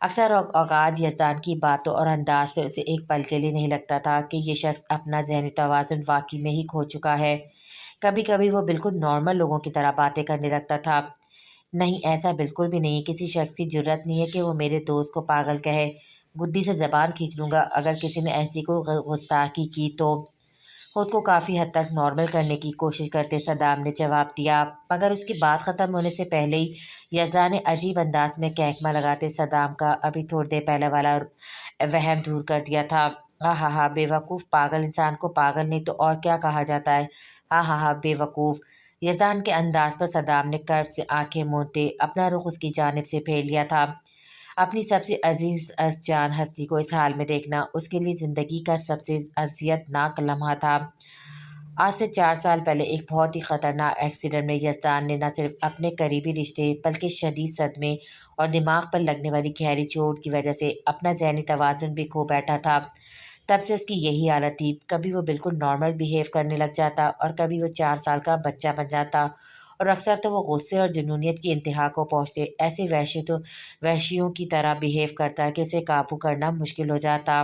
اکثر اوقات یزدان کی باتوں اور انداز سے اسے ایک پل کے لیے نہیں لگتا تھا کہ یہ شخص اپنا ذہنی توازن واقعی میں ہی کھو چکا ہے۔ کبھی کبھی وہ بالکل نارمل لوگوں کی طرح باتیں کرنے لگتا تھا۔ نہیں، ایسا بالکل بھی نہیں، کسی شخص کی جرات نہیں ہے کہ وہ میرے دوست کو پاگل کہے۔ گدی سے زبان کھینچ لوں گا اگر کسی نے ایسی کوئی گستاخی کی تو۔ خود کو کافی حد تک نارمل کرنے کی کوشش کرتے صدام نے جواب دیا، مگر اس کی بات ختم ہونے سے پہلے ہی یزدان نے عجیب انداز میں کہکمہ لگاتے صدام کا ابھی تھوڑی دیر پہلے والا وہم دور کر دیا تھا۔ ہاں ہاں ہاں، بے وقوف! پاگل انسان کو پاگل نہیں تو اور کیا کہا جاتا ہے؟ ہاں ہاں ہاں، بے وقوف! یزدان کے انداز پر صدام نے کرب سے آنکھیں موندتے اپنا رخ اس کی جانب سے پھیر لیا تھا۔ اپنی سب سے عزیز از جان ہستی کو اس حال میں دیکھنا اس کے لیے زندگی کا سب سے اذیت ناک لمحہ تھا۔ آج سے 4 سال پہلے ایک بہت ہی خطرناک ایکسیڈنٹ میں یزدان نے نہ صرف اپنے قریبی رشتے بلکہ شدید صدمے اور دماغ پر لگنے والی گہری چوٹ کی وجہ سے اپنا ذہنی توازن بھی کھو بیٹھا تھا۔ تب سے اس کی یہی حالت تھی، کبھی وہ بالکل نارمل بیہیو کرنے لگ جاتا اور کبھی وہ 4 سال کا بچہ بن جاتا، اور اکثر تو وہ غصے اور جنونیت کی انتہا کو پہنچتے ایسے وحشیوں کی طرح بیہیو کرتا کہ اسے قابو کرنا مشکل ہو جاتا۔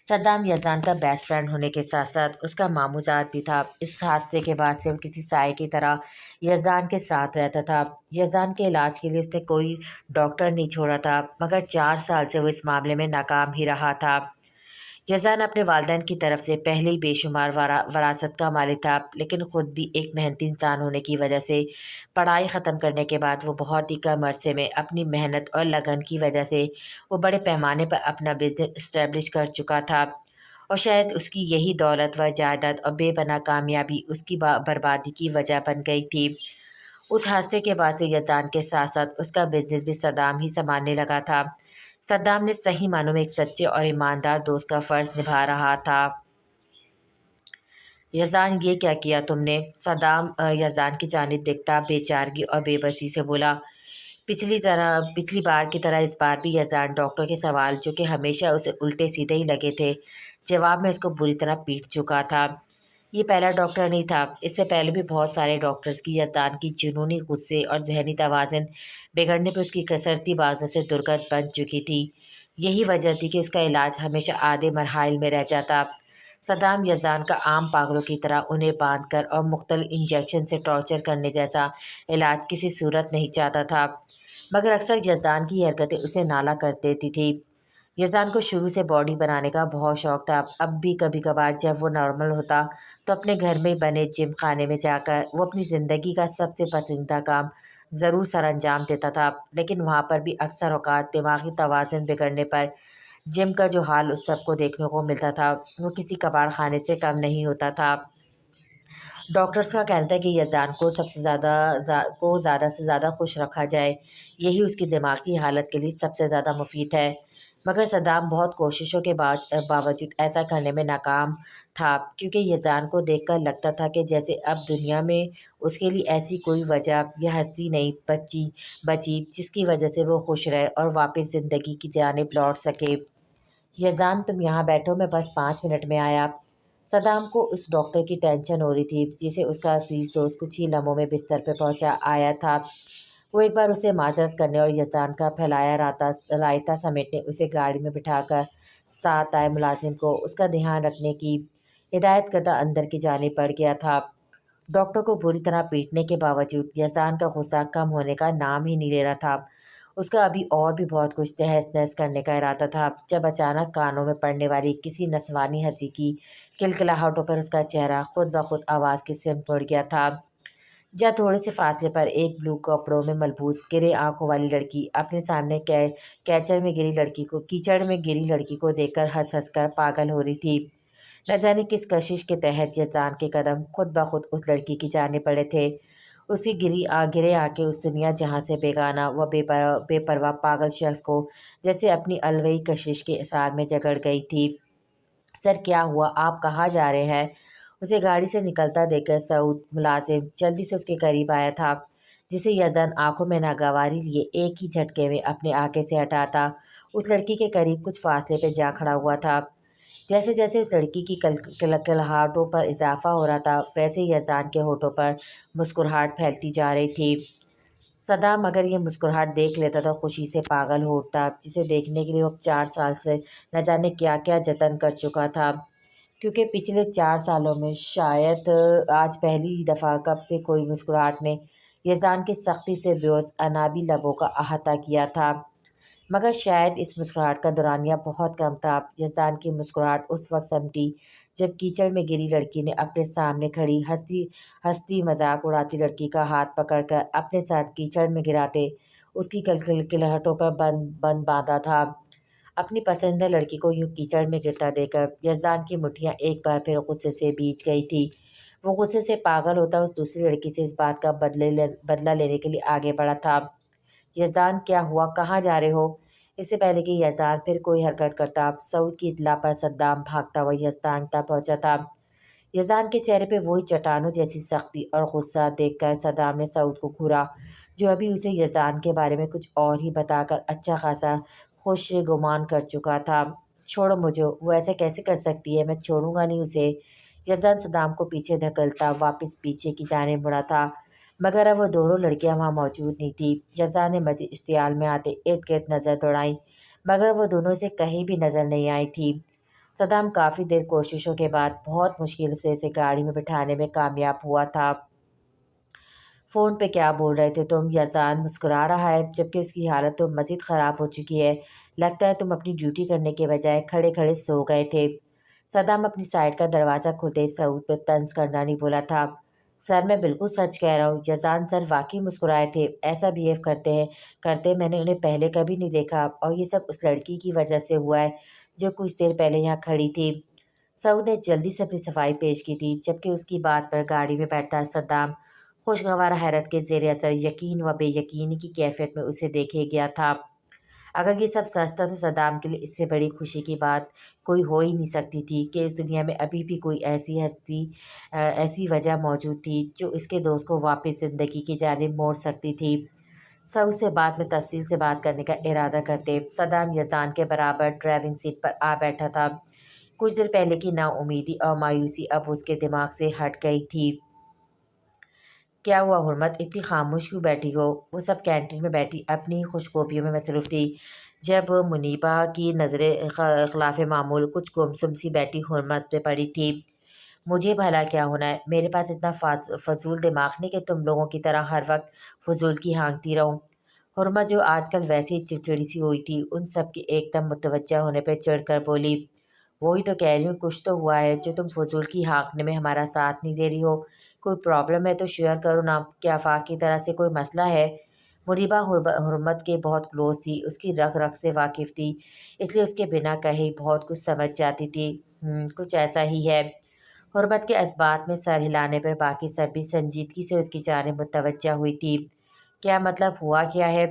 صدام یزدان کا بیسٹ فرینڈ ہونے کے ساتھ ساتھ اس کا ماموزاد بھی تھا۔ اس حادثے کے بعد سے وہ کسی سائے کی طرح یزدان کے ساتھ رہتا تھا۔ یزدان کے علاج کے لیے اس نے کوئی ڈاکٹر نہیں چھوڑا تھا، مگر 4 سال سے وہ اس معاملے میں ناکام ہی رہا تھا۔ یزدان اپنے والدین کی طرف سے پہلے ہی بے شمار وراثت کا مالک تھا، لیکن خود بھی ایک محنتی انسان ہونے کی وجہ سے پڑھائی ختم کرنے کے بعد وہ بہت ہی کم عرصے میں اپنی محنت اور لگن کی وجہ سے وہ بڑے پیمانے پر اپنا بزنس اسٹیبلش کر چکا تھا، اور شاید اس کی یہی دولت و جائیداد اور بے پناہ کامیابی اس کی بربادی کی وجہ بن گئی تھی۔ اس حادثے کے بعد سے یزدان کے ساتھ ساتھ اس کا بزنس بھی صدام ہی سنبھالنے لگا تھا۔ صدام نے صحیح معنوں میں ایک سچے اور ایماندار دوست کا فرض نبھا رہا تھا۔ یزدان، یہ کیا کیا تم نے؟ صدام یزدان کی جانب دیکھتا بے چارگی اور بے بسی سے بولا۔ پچھلی بار کی طرح اس بار بھی یزدان ڈاکٹر کے سوال، جو کہ ہمیشہ اسے الٹے سیدھے ہی لگے تھے، جواب میں اس کو بری طرح پیٹ چکا تھا۔ یہ پہلا ڈاکٹر نہیں تھا، اس سے پہلے بھی بہت سارے ڈاکٹرز کی یزدان کی جنونی غصے اور ذہنی توازن بگڑنے پہ اس کی کسرتی بازوں سے درگت بن چکی تھی۔ یہی وجہ تھی کہ اس کا علاج ہمیشہ آدھے مراحل میں رہ جاتا۔ صدام یزدان کا عام پاگلوں کی طرح انہیں باندھ کر اور مختلف انجیکشن سے ٹارچر کرنے جیسا علاج کسی صورت نہیں چاہتا تھا، مگر اکثر یزدان کی یہ حرکتیں اسے نالا کر دیتی تھی۔ یزدان کو شروع سے باڈی بنانے کا بہت شوق تھا۔ اب بھی کبھی کبھار جب وہ نارمل ہوتا تو اپنے گھر میں بنے جم خانے میں جا کر وہ اپنی زندگی کا سب سے پسندیدہ کام ضرور سر انجام دیتا تھا، لیکن وہاں پر بھی اکثر اوقات دماغی توازن بگڑنے پر جم کا جو حال اس سب کو دیکھنے کو ملتا تھا وہ کسی کباڑ خانے سے کم نہیں ہوتا تھا۔ ڈاکٹرز کا کہنا تھا کہ یزدان کو زیادہ سے زیادہ خوش رکھا جائے، یہی اس کی دماغی حالت کے لیے سب سے زیادہ مفید ہے، مگر صدام بہت کوششوں کے باوجود ایسا کرنے میں ناکام تھا، کیونکہ یزدان کو دیکھ کر لگتا تھا کہ جیسے اب دنیا میں اس کے لیے ایسی کوئی وجہ یا ہستی نہیں بچی جس کی وجہ سے وہ خوش رہے اور واپس زندگی کی جانب لوٹ سکے۔ یزدان، تم یہاں بیٹھو، میں بس 5 منٹ میں آیا۔ صدام کو اس ڈاکٹر کی ٹینشن ہو رہی تھی جسے اس کا عزیز دوست کچھ ہی لمحوں میں بستر پہ پہنچا آیا تھا۔ وہ ایک بار اسے معذرت کرنے اور یزدان کا پھیلایا رائتا سمیٹنے اسے گاڑی میں بٹھا کر ساتھ آئے ملازم کو اس کا دھیان رکھنے کی ہدایت کردہ اندر کی جانب بڑھ گیا تھا۔ ڈاکٹر کو بری طرح پیٹنے کے باوجود یزدان کا غصہ کم ہونے کا نام ہی نہیں لے رہا تھا۔ اس کا ابھی اور بھی بہت کچھ تہس نہس کرنے کا ارادہ تھا، جب اچانک کانوں میں پڑنے والی کسی نسوانی ہنسی کی کلکلاہٹوں پر اس کا چہرہ خود بخود آواز کی سمت مڑ گیا تھا، جہاں تھوڑے سے فاصلے پر ایک بلو کپڑوں میں ملبوس گرے آنکھوں والی لڑکی اپنے سامنے کیچڑ میں گری لڑکی کو دیکھ کر ہنس ہنس کر پاگل ہو رہی تھی۔ نہ جانے کس کشش کے تحت یزدان کے قدم خود بخود اس لڑکی کی جانب بڑھے تھے۔ اس کی گرے آنکھیں اس دنیا جہاں سے بیگانہ و بے پرواہ پاگل شخص کو جیسے اپنی الوئی کشش کے اثار میں جگڑ گئی تھی۔ سر، کیا ہوا؟ آپ کہاں جا رہے ہیں؟ اسے گاڑی سے نکلتا دیکھ کر سعود ملازم جلدی سے اس کے قریب آیا تھا، جسے یزدان آنکھوں میں ناگواری لیے ایک ہی جھٹکے میں اپنے آنکھیں سے ہٹاتا اس لڑکی کے قریب کچھ فاصلے پہ جا کھڑا ہوا تھا۔ جیسے جیسے اس لڑکی کی کلکلاہٹوں پر اضافہ ہو رہا تھا، ویسے یزدان کے ہونٹوں پر مسکراہٹ پھیلتی جا رہی تھی۔ صدام اگر یہ مسکراہٹ دیکھ لیتا تو خوشی سے پاگل ہو اٹھتا، جسے دیکھنے کے لیے وہ 4 سال سے نہ جانے کیا کیا جتن کر چکا تھا، کیونکہ پچھلے 4 سالوں میں شاید آج پہلی ہی دفعہ کب سے کوئی مسکراہٹ نے یزدان کے سختی سے بیوس انابی لبوں کا احاطہ کیا تھا۔ مگر شاید اس مسکراہٹ کا دورانیہ بہت کم تھا۔ یزدان کی مسکراہٹ اس وقت سمٹی جب کیچڑ میں گری لڑکی نے اپنے سامنے کھڑی ہستی مذاق اڑاتی لڑکی کا ہاتھ پکڑ کر اپنے ساتھ کیچڑ میں گراتے اس کی کلکلاہٹوں پر بند باندھا تھا۔ اپنی پسندیدہ لڑکی کو یوں کیچڑ میں گرتا دیکھ کر یزدان کی مٹھیاں ایک بار پھر غصے سے بھیج گئی تھی۔ وہ غصے سے پاگل ہوتا اس دوسری لڑکی سے اس بات کا بدلہ لینے کے لیے آگے بڑھا تھا۔ یزدان کیا ہوا، کہاں جا رہے ہو؟ اس سے پہلے کہ یزدان پھر کوئی حرکت کرتا، سعود کی اطلاع پر صدام بھاگتا ہوا یزدان تک پہنچا تھا۔ یزدان کے چہرے پہ وہی چٹانوں جیسی سختی اور غصہ دیکھ کر صدام نے سعود کو گھورا، جو ابھی اسے یزدان کے بارے میں کچھ اور ہی بتا کر اچھا خاصا خوش گمان کر چکا تھا۔ چھوڑو مجھے، وہ ایسا کیسے کر سکتی ہے، میں چھوڑوں گا نہیں اسے۔ یزدان صدام کو پیچھے دھکیلتا واپس پیچھے کی جانب مڑا تھا، مگر اب وہ دونوں لڑکیاں وہاں موجود نہیں تھیں۔ یزدان نے مزید اشتعال میں آتے ارد گرد نظر دوڑائی، مگر وہ دونوں سے کہیں بھی نظر نہیں آئی تھی۔ صدام کافی دیر کوششوں کے بعد بہت مشکل سے اسے گاڑی میں بٹھانے میں کامیاب ہوا تھا۔ فون پہ کیا بول رہے تھے تم؟ یزدان مسکرا رہا ہے جبکہ اس کی حالت تو مزید خراب ہو چکی ہے۔ لگتا ہے تم اپنی ڈیوٹی کرنے کے بجائے کھڑے کھڑے سو گئے تھے۔ صدام اپنی سائیڈ کا دروازہ کھلتے ہی سعود پہ طنز کرنا نہیں بولا تھا۔ سر میں بالکل سچ کہہ رہا ہوں، یزدان سر واقعی مسکرائے تھے، ایسا بیہیو کرتے میں نے انہیں پہلے کبھی نہیں دیکھا، اور یہ سب اس لڑکی کی وجہ سے ہوا ہے جو کچھ دیر پہلے یہاں کھڑی تھی۔ سعود نے جلدی سے اپنی صفائی پیش کی تھی، جبکہ اس کی بات پر گاڑی میں بیٹھا صدام خوشگوار حیرت کے زیر اثر یقین و بے یقینی کی کیفیت میں اسے دیکھے گیا تھا۔ اگر یہ سب سچ تھا تو صدام کے لیے اس سے بڑی خوشی کی بات کوئی ہو ہی نہیں سکتی تھی کہ اس دنیا میں ابھی بھی کوئی ایسی وجہ موجود تھی جو اس کے دوست کو واپس زندگی کی جانب موڑ سکتی تھی۔ سعود سے بعد میں تفصیل سے بات کرنے کا ارادہ کرتے صدام یزدان کے برابر ڈرائیونگ سیٹ پر آ بیٹھا تھا۔ کچھ دیر پہلے کی نا امیدی اور مایوسی اب اس کے دماغ سے ہٹ گئی تھی۔ کیا ہوا حرمت، اتنی خاموش کیوں بیٹھی ہو؟ وہ سب کینٹین میں بیٹھی اپنی خوشگوپیوں میں مصروف تھی جب منیبا کی نظریں خلاف معمول کچھ گمسم سی بیٹھی حرمت پہ پڑی تھی۔ مجھے بھلا کیا ہونا ہے، میرے پاس اتنا فضول دماغ نہیں کہ تم لوگوں کی طرح ہر وقت فضول کی ہانکتی رہوں۔ حرمت جو آج کل ویسے ہی چڑچڑی سی ہوئی تھی، ان سب کے ایک دم متوجہ ہونے پہ چڑھ کر بولی، وہی تو کہہ رہی ہوں، کچھ تو ہوا ہے جو تم فضول کی ہانکنے میں ہمارا ساتھ نہیں دے رہی ہو۔ کوئی پرابلم ہے تو شیئر کرو نا، کیا آفاق کی طرح سے کوئی مسئلہ ہے؟ منیبا حرمت کے بہت کلوز تھی، اس کی رگ رگ سے واقف تھی، اس لیے اس کے بنا کہے بہت کچھ سمجھ جاتی تھی۔ کچھ ایسا ہی ہے۔ حرمت کے اس بات میں سر ہلانے پر باقی سب بھی سنجیدگی سے اس کی جانب متوجہ ہوئی تھی۔ کیا مطلب، ہوا کیا ہے؟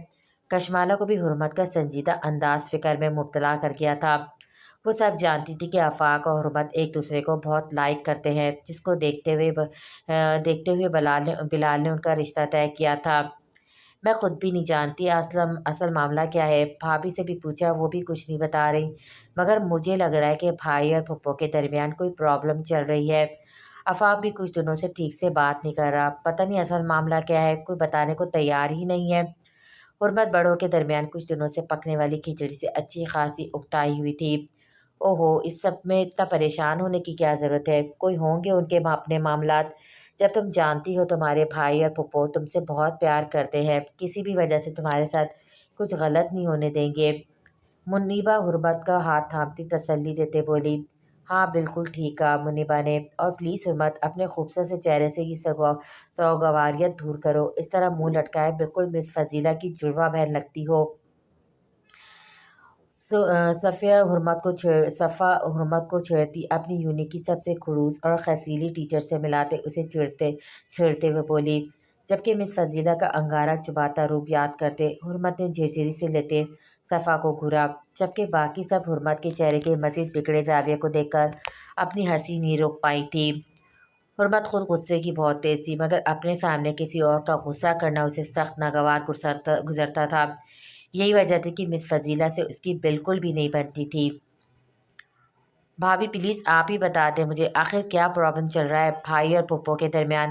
کشمالہ کو بھی حرمت کا سنجیدہ انداز فکر میں مبتلا کر گیا تھا۔ وہ سب جانتی تھی کہ آفاق اور حرمت ایک دوسرے کو بہت لائک کرتے ہیں، جس کو دیکھتے ہوئے بلال نے ان کا رشتہ طے کیا تھا۔ میں خود بھی نہیں جانتی اصل معاملہ کیا ہے، بھابھی سے بھی پوچھا، وہ بھی کچھ نہیں بتا رہی، مگر مجھے لگ رہا ہے کہ بھائی اور پھپھو کے درمیان کوئی پرابلم چل رہی ہے۔ آفاق بھی کچھ دنوں سے ٹھیک سے بات نہیں کر رہا، پتہ نہیں اصل معاملہ کیا ہے، کوئی بتانے کو تیار ہی نہیں ہے۔ حرمت بڑوں کے درمیان کچھ دنوں سے پکنے والی کھچڑی سے اچھی خاصی اکتائی ہوئی تھی۔ اوہو، اس سب میں اتنا پریشان ہونے کی کیا ضرورت ہے، کوئی ہوں گے ان کے اپنے معاملات۔ جب تم جانتی ہو تمہارے بھائی اور پھپھو تم سے بہت پیار کرتے ہیں، کسی بھی وجہ سے تمہارے ساتھ کچھ غلط نہیں ہونے دیں گے۔ منیبا حرمت کا ہاتھ تھامتی تسلی دیتے بولی، ہاں بالکل ٹھیک کہا منیبا نے، اور پلیز حرمت اپنے خوبصورت سے چہرے سے یہ سوگواریت دور کرو، اس طرح منہ لٹکائے بالکل مس فضیلہ کی جڑواں بہن لگتی ہو۔ صفا حرمت کو چھیڑتی اپنی یونٹ کی سب سے خڑوس اور خسیلی ٹیچر سے ملاتے اسے چھیڑتے ہوئے بولی، جبکہ مس فضیلہ کا انگارہ چبھاتا روپ یاد کرتے حرمت نے جھرجھری سے لیتے صفا کو گھورا، جبکہ باقی سب حرمت کے چہرے کے مزید بگڑے زاویے کو دیکھ کر اپنی ہنسی نہیں روک پائی تھی۔ حرمت خود غصے کی بہت تیز تھی، مگر اپنے سامنے کسی اور کا غصہ کرنا اسے سخت ناگوار گزرتا تھا۔ یہی وجہ تھی کہ مس فضیلہ سے اس کی بالکل بھی نہیں بنتی تھی۔ بھابھی پلیز آپ ہی بتا دیں مجھے، آخر کیا پرابلم چل رہا ہے بھائی اور پھپھو کے درمیان؟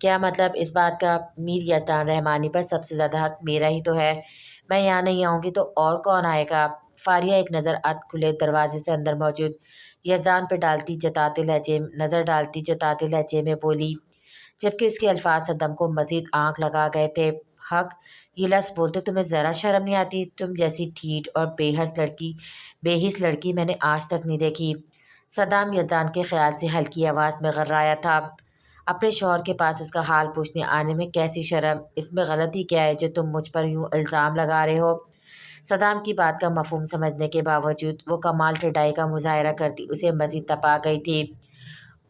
کیا مطلب اس بات کا؟ میر یزدان رحمانی پر سب سے زیادہ حق میرا ہی تو ہے، میں یہاں نہیں آؤں گی تو اور کون آئے گا؟ فاریہ ایک نظر کھلے دروازے سے اندر موجود یزدان پہ نظر ڈالتی جتاتے لہجے میں بولی، جبکہ اس کے الفاظ صدام کو مزید آنکھ لگا گئے تھے۔ حق، یہ لفظ بولتے تمہیں ذرا شرم نہیں آتی؟ تم جیسی ڈھیٹ اور بے حس لڑکی میں نے آج تک نہیں دیکھی۔ صدام یزدان کے خیال سے ہلکی آواز میں غرایا تھا، اپنے شوہر کے پاس اس کا حال پوچھنے آنے میں کیسی شرم؟ اس میں غلطی کیا ہے جو تم مجھ پر یوں الزام لگا رہے ہو؟ صدام کی بات کا مفہوم سمجھنے کے باوجود وہ کمال ٹھڈائی کا مظاہرہ کرتی اسے مزید تپا گئی تھی۔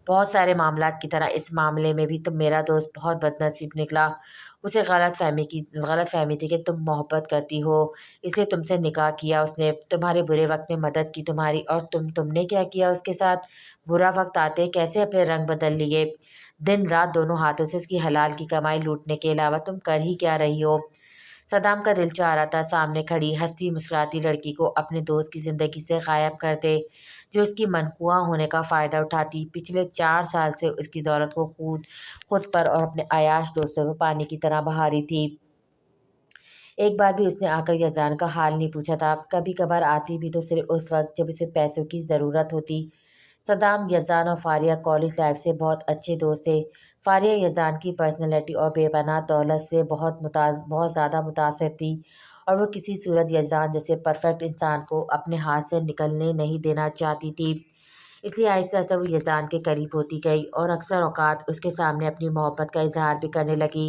بہت سارے معاملات کی طرح اس معاملے میں بھی تم میرا دوست بہت بد نصیب نکلا۔ اسے غلط فہمی تھی کہ تم محبت کرتی ہو، اس لیے تم سے نکاح کیا اس نے، تمہارے برے وقت میں مدد کی تمہاری، اور تم نے کیا کیا اس کے ساتھ؟ برا وقت آتے کیسے اپنے رنگ بدل لیے؟ دن رات دونوں ہاتھوں سے اس کی حلال کی کمائی لوٹنے کے علاوہ تم کر ہی کیا رہی ہو؟ صدام کا دل چاہ رہا تھا سامنے کھڑی ہنستی مسکراتی لڑکی کو اپنے دوست کی زندگی سے غائب کر دے، جو اس کی منقوع ہونے کا فائدہ اٹھاتی پچھلے 4 سال سے اس کی دولت کو خود پر اور اپنے عیاش دوستوں پر پانی کی طرح بہا رہی تھی۔ ایک بار بھی اس نے آ کر یزدان کا حال نہیں پوچھا تھا، کبھی کبھار آتی بھی تو صرف اس وقت جب اسے پیسوں کی ضرورت ہوتی۔ صدام، یزدان اور فاریہ کالج لائف سے بہت اچھے دوست تھے۔ فاریہ یزدان کی پرسنالٹی اور بے پناہ دولت سے بہت زیادہ متاثر تھی، اور وہ کسی صورت یزدان جیسے پرفیکٹ انسان کو اپنے ہاتھ سے نکلنے نہیں دینا چاہتی تھی۔ اس لیے آہستہ آہستہ وہ یزدان کے قریب ہوتی گئی اور اکثر اوقات اس کے سامنے اپنی محبت کا اظہار بھی کرنے لگی۔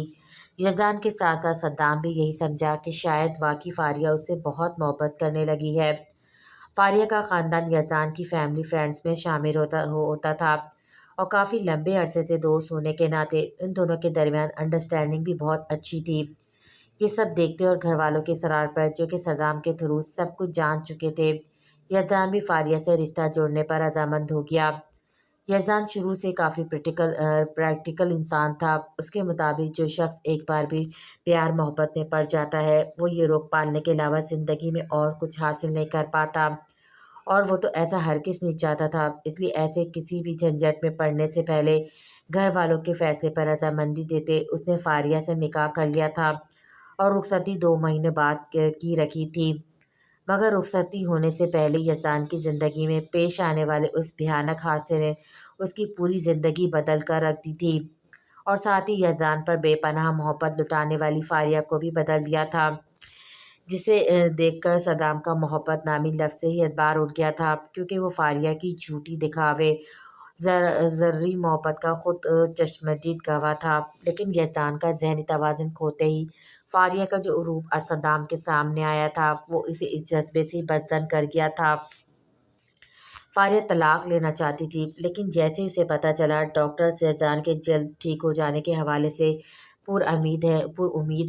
یزدان کے ساتھ ساتھ صدام بھی یہی سمجھا کہ شاید واقعی فاریہ اس سے بہت محبت کرنے لگی ہے۔ فاریہ کا خاندان یزدان کی فیملی فرینڈز میں شامل ہوتا تھا، اور کافی لمبے عرصے سے دوست ہونے کے ناطے ان دونوں کے درمیان انڈرسٹینڈنگ بھی بہت اچھی تھی۔ یہ سب دیکھتے اور گھر والوں کے اصرار پر، جو کہ صدام کے تھرو سب کچھ جان چکے تھے، یزدان بھی فاریہ سے رشتہ جوڑنے پر رضامند ہو گیا۔ یزدان شروع سے کافی پریکٹیکل انسان تھا۔ اس کے مطابق جو شخص ایک بار بھی پیار محبت میں پڑ جاتا ہے وہ یہ روک پالنے کے علاوہ زندگی میں اور کچھ حاصل نہیں کر پاتا، اور وہ تو ایسا ہرگز نہیں چاہتا تھا۔ اس لیے ایسے کسی بھی جھنجھٹ میں پڑنے سے پہلے گھر والوں کے فیصلے پر رضامندی دیتے اس نے فاریہ سے نکاح کر لیا تھا، اور رخصتی 2 مہینے بعد کی رکھی تھی۔ مگر رخصتی ہونے سے پہلے یزدان کی زندگی میں پیش آنے والے اس بھیانک حادثے نے اس کی پوری زندگی بدل کر رکھ دی تھی، اور ساتھ ہی یزدان پر بے پناہ محبت لٹانے والی فاریہ کو بھی بدل دیا تھا، جسے دیکھ کر صدام کا محبت نامی لفظ سے ہی اعتبار اٹھ گیا تھا، کیونکہ وہ فاریہ کی جھوٹی دکھاوے ذرری محبت کا خود چشمدید گواہ تھا۔ لیکن یزدان کا ذہنی توازن کھوتے ہی فاریہ کا جو عروپ صدام کے سامنے آیا تھا وہ اسے اس جذبے سے بزدل کر گیا تھا۔ فاریہ طلاق لینا چاہتی تھی، لیکن جیسے اسے پتہ چلا ڈاکٹر یزدان کے جلد ٹھیک ہو جانے کے حوالے سے پر امید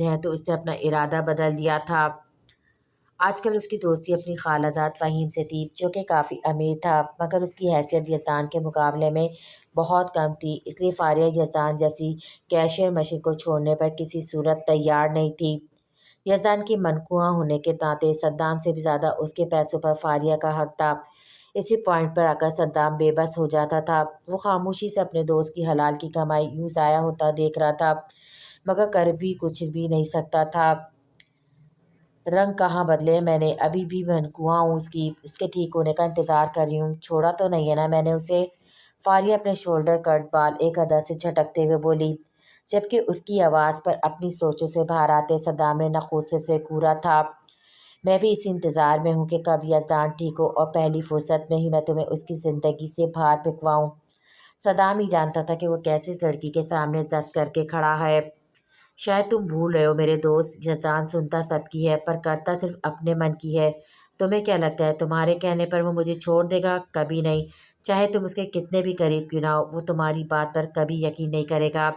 ہے تو اس نے اپنا ارادہ بدل دیا تھا۔ آج کل اس کی دوستی اپنی خالہ زاد فہیم سے تھی، جو کہ کافی امیر تھا، مگر اس کی حیثیت یزدان کے مقابلے میں بہت کم تھی، اس لیے فاریہ یزدان جیسی کیشیئر مشین کو چھوڑنے پر کسی صورت تیار نہیں تھی۔ یزدان کی منقوع ہونے کے ناطے صدام سے بھی زیادہ اس کے پیسوں پر فاریہ کا حق تھا۔ اسی پوائنٹ پر آ کر صدام بے بس ہو جاتا تھا۔ وہ خاموشی سے اپنے دوست کی حلال کی کمائی یوں ضائع ہوتا دیکھ رہا تھا، مگر کر بھی کچھ بھی نہیں سکتا تھا۔ رنگ کہاں بدلے میں نے؟ ابھی بھی منقوع ہوں اس کے ٹھیک ہونے کا انتظار کر رہی ہوں، چھوڑا تو نہیں ہے نا میں نے اسے؟ فاریہ اپنے شولڈر کٹ بال ایک حد سے جھٹکتے ہوئے بولی، جبکہ اس کی آواز پر اپنی سوچوں سے باہر آتے صدام نے نخوت سے گھورا تھا۔ میں بھی اسی انتظار میں ہوں کہ کب یزدان ٹھیک ہو اور پہلی فرصت میں ہی میں تمہیں اس کی زندگی سے باہر پھینکواؤں۔ صدام ہی جانتا تھا کہ وہ کیسے اس لڑکی کے سامنے ضد کر کے کھڑا ہے۔ شاید تم بھول رہے ہو میرے دوست، یزدان سنتا سب کی ہے پر کرتا صرف اپنے من کی ہے۔ تمہیں کیا لگتا ہے تمہارے کہنے پر وہ مجھے چھوڑ دے گا؟ کبھی نہیں، چاہے تم اس کے کتنے بھی قریب کیوں نہ ہو، وہ تمہاری بات پر کبھی یقین نہیں کرے گا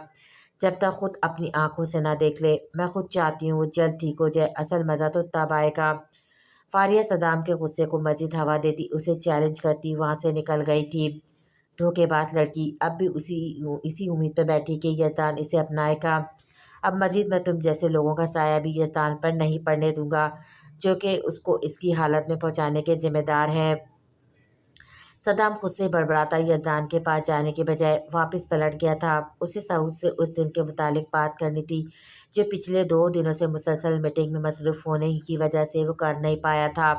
جب تک خود اپنی آنکھوں سے نہ دیکھ لے۔ میں خود چاہتی ہوں وہ جلد ٹھیک ہو جائے، اصل مزہ تو تب آئے گا۔ فاریہ صدام کے غصے کو مزید ہوا دیتی اسے چیلنج کرتی وہاں سے نکل گئی تھی۔ دھوکے باز لڑکی، اب بھی اسی امید پہ بیٹھی کہ یزدان اسے اپنائے گا۔ اب مزید میں تم جیسے لوگوں کا سایہ بھی یزدان پر نہیں پڑنے دوں گا، جو کہ اس کو اس کی حالت میں پہنچانے کے ذمہ دار ہیں۔ صدام خود سے بڑبڑاتا یزدان کے پاس جانے کے بجائے واپس پلٹ گیا تھا۔ اسے سعود سے اس دن کے متعلق بات کرنی تھی جو پچھلے 2 دنوں سے مسلسل میٹنگ میں مصروف ہونے ہی کی وجہ سے وہ کر نہیں پایا تھا۔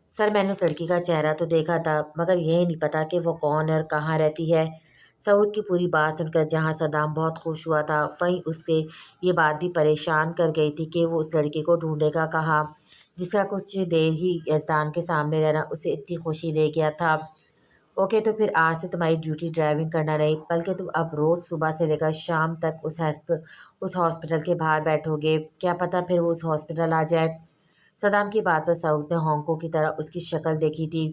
سر میں نے اس لڑکی کا چہرہ تو دیکھا تھا مگر یہ نہیں پتا کہ وہ کون ہے اور کہاں رہتی ہے۔ سعود کی پوری بات سن کر جہاں صدام بہت خوش ہوا تھا وہیں اس کے یہ بات بھی پریشان کر گئی تھی کہ وہ اس لڑکی کو ڈھونڈے گا کہاں جس کا کچھ دیر ہی یزدان کے سامنے رہنا اسے اتنی خوشی دے گیا تھا۔ اوکے تو پھر آج سے تمہاری ڈیوٹی ڈرائیونگ کرنا نہیں بلکہ تم اب روز صبح سے لے کر شام تک اس ہاسپٹل کے باہر بیٹھو گے، کیا پتہ پھر وہ اس ہاسپٹل آ جائے۔ صدام کی بات پر سعود نے ہانکوں کی طرح اس کی شکل دیکھی تھی۔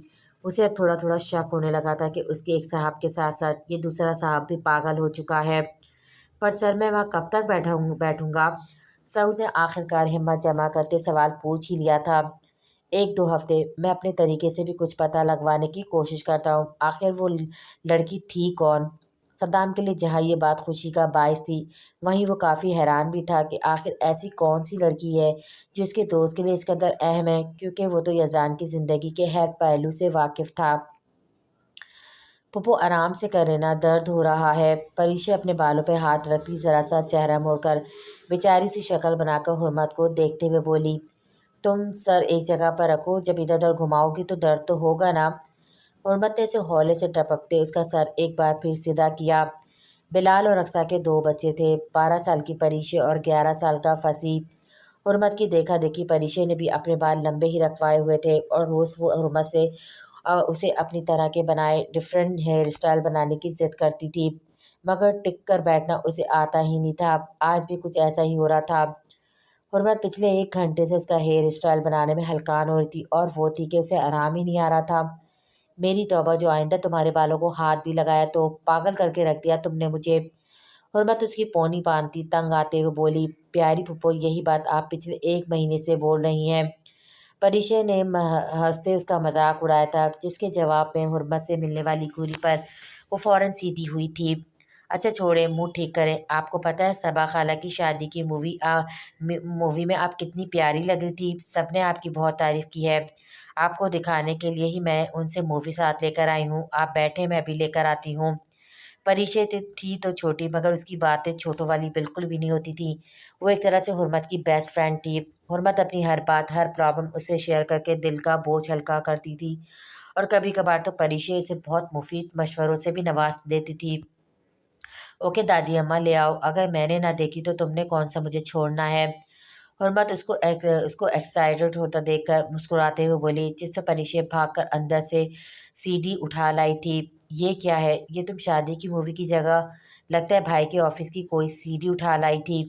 اسے اب تھوڑا تھوڑا شک ہونے لگا تھا کہ اس کے ایک صاحب کے ساتھ ساتھ یہ دوسرا صاحب بھی پاگل ہو چکا ہے۔ پر سر میں وہاں کب تک بیٹھوں گا؟ سعود نے آخرکار ہمت جمع کرتے سوال پوچھ ہی لیا تھا۔ 1-2 ہفتے میں اپنے طریقے سے بھی کچھ پتہ لگوانے کی کوشش کرتا ہوں۔ آخر وہ لڑکی تھی کون؟ صدام کے لیے جہاں یہ بات خوشی کا باعث تھی وہیں وہ کافی حیران بھی تھا کہ آخر ایسی کون سی لڑکی ہے جو اس کے دوست کے لیے اس قدر اہم ہے، کیونکہ وہ تو یزدان کی زندگی کے ہر پہلو سے واقف تھا۔ پھپھو آرام سے کر لینا، درد ہو رہا ہے۔ پریشا اپنے بالوں پہ ہاتھ رکھتی ذرا سا چہرہ موڑ کر بیچاری سی شکل بنا کر حرمت کو دیکھتے ہوئے بولی، تم سر ایک جگہ پر رکھو، جب ادھر ادھر گھماؤ گی تو درد تو ہوگا نا۔ حرمت نے اسے ہولے سے ٹپکتے اس کا سر ایک بار پھر سیدھا کیا۔ بلال اور رقصہ کے 2 بچے تھے، 12 سال کی پریشا اور 11 سال کا فصیح۔ حرمت کی دیکھا دیکھی پریشا نے بھی اپنے بال لمبے ہی رکھوائے ہوئے تھے اور روز وہ حرمت سے اسے اپنی طرح کے بنائے ڈفرینٹ ہیئر اسٹائل بنانے کی ضد کرتی تھی مگر ٹک کر بیٹھنا اسے آتا ہی نہیں تھا۔ آج بھی کچھ ایسا ہی ہو رہا تھا۔ حرمت پچھلے 1 گھنٹے سے اس کا ہیئر اسٹائل بنانے میں ہلکان ہو رہی تھی اور وہ تھی کہ اسے آرام ہی نہیں آ رہا تھا۔ میری توبہ، جو آئندہ تمہارے بالوں کو ہاتھ بھی لگایا تو پاگل کر کے رکھ دیا تم نے مجھے۔ حرمت اس کی پونی باندھتی تنگ آتے ہوئے بولی، پیاری پھپھو یہی بات آپ پچھلے 1 مہینے سے بول رہی ہیں۔ پریشا نے ہنستے اس کا مذاق اڑایا تھا جس کے جواب میں حرمت سے ملنے والی گولی پر وہ فوراً سیدھی ہوئی تھی۔ اچھا چھوڑیں، منہ ٹھیک کریں، آپ کو پتہ ہے صبا خالہ کی شادی کی مووی میں آپ کتنی پیاری لگ رہی تھی، سب نے آپ کی بہت تعریف کی ہے۔ آپ کو دکھانے کے لیے ہی میں ان سے مووی ساتھ لے کر آئی ہوں، آپ بیٹھیں میں ابھی لے کر آتی ہوں۔ پریشا تھی تو چھوٹی مگر اس کی باتیں چھوٹوں والی بالکل بھی نہیں ہوتی تھیں۔ وہ ایک طرح سے حرمت کی بیسٹ فرینڈ تھی۔ حرمت اپنی ہر بات، ہر پرابلم اس سے شیئر کر کے دل کا بوجھ ہلکا کرتی تھی اور کبھی کبھار تو پریشا اسے بہت مفید مشوروں سے بھی نواز دیتی تھی۔ اوکے دادی اماں لے آؤ، اگر میں نے نہ دیکھی تو تم نے کون سا مجھے چھوڑنا ہے۔ حرمت اس کو ایکسائٹڈ ہوتا دیکھ کر مسکراتے ہوئے بولی، جس سے پریشا بھاگ کر اندر سے سی ڈی اٹھا لائی تھی۔ یہ کیا ہے؟ یہ تم شادی کی مووی کی جگہ لگتا ہے بھائی کے آفس کی کوئی سی ڈی اٹھا لائی تھی،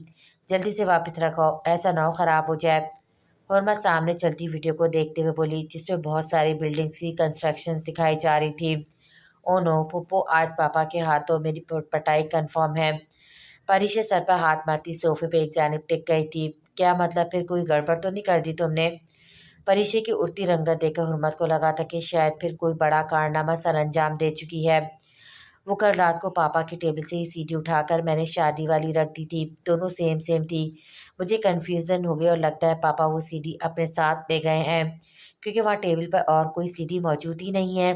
جلدی سے واپس رکھو، ایسا نہ ہو خراب ہو جائے۔ حرمت سامنے چلتی ویڈیو کو دیکھتے ہوئے بولی جس میں بہت ساری بلڈنگز کی کنسٹرکشن دکھائی جا رہی تھی۔ او نو پھپھو، آج پاپا کے ہاتھوں میری پٹائی کنفرم ہے۔ پریشا سر پر ہاتھ مارتی صوفے پہ ایک جانب ٹک گئی تھی۔ کیا مطلب، پھر کوئی گڑبڑ تو نہیں کر دی تم نے؟ پریشا کی اڑتی رنگت دیکھ کر حرمت کو لگا تھا کہ شاید پھر کوئی بڑا کارنامہ سر انجام دے چکی ہے۔ وہ کل رات کو پاپا کی ٹیبل سے ہی سی ڈی اٹھا کر میں نے شادی والی رکھ دی تھی، دونوں سیم تھی۔ مجھے کنفیوژن ہو گئی اور لگتا ہے پاپا وہ سی ڈی اپنے ساتھ لے گئے ہیں کیونکہ وہاں ٹیبل پر اور کوئی سی ڈی موجود ہی نہیں ہے۔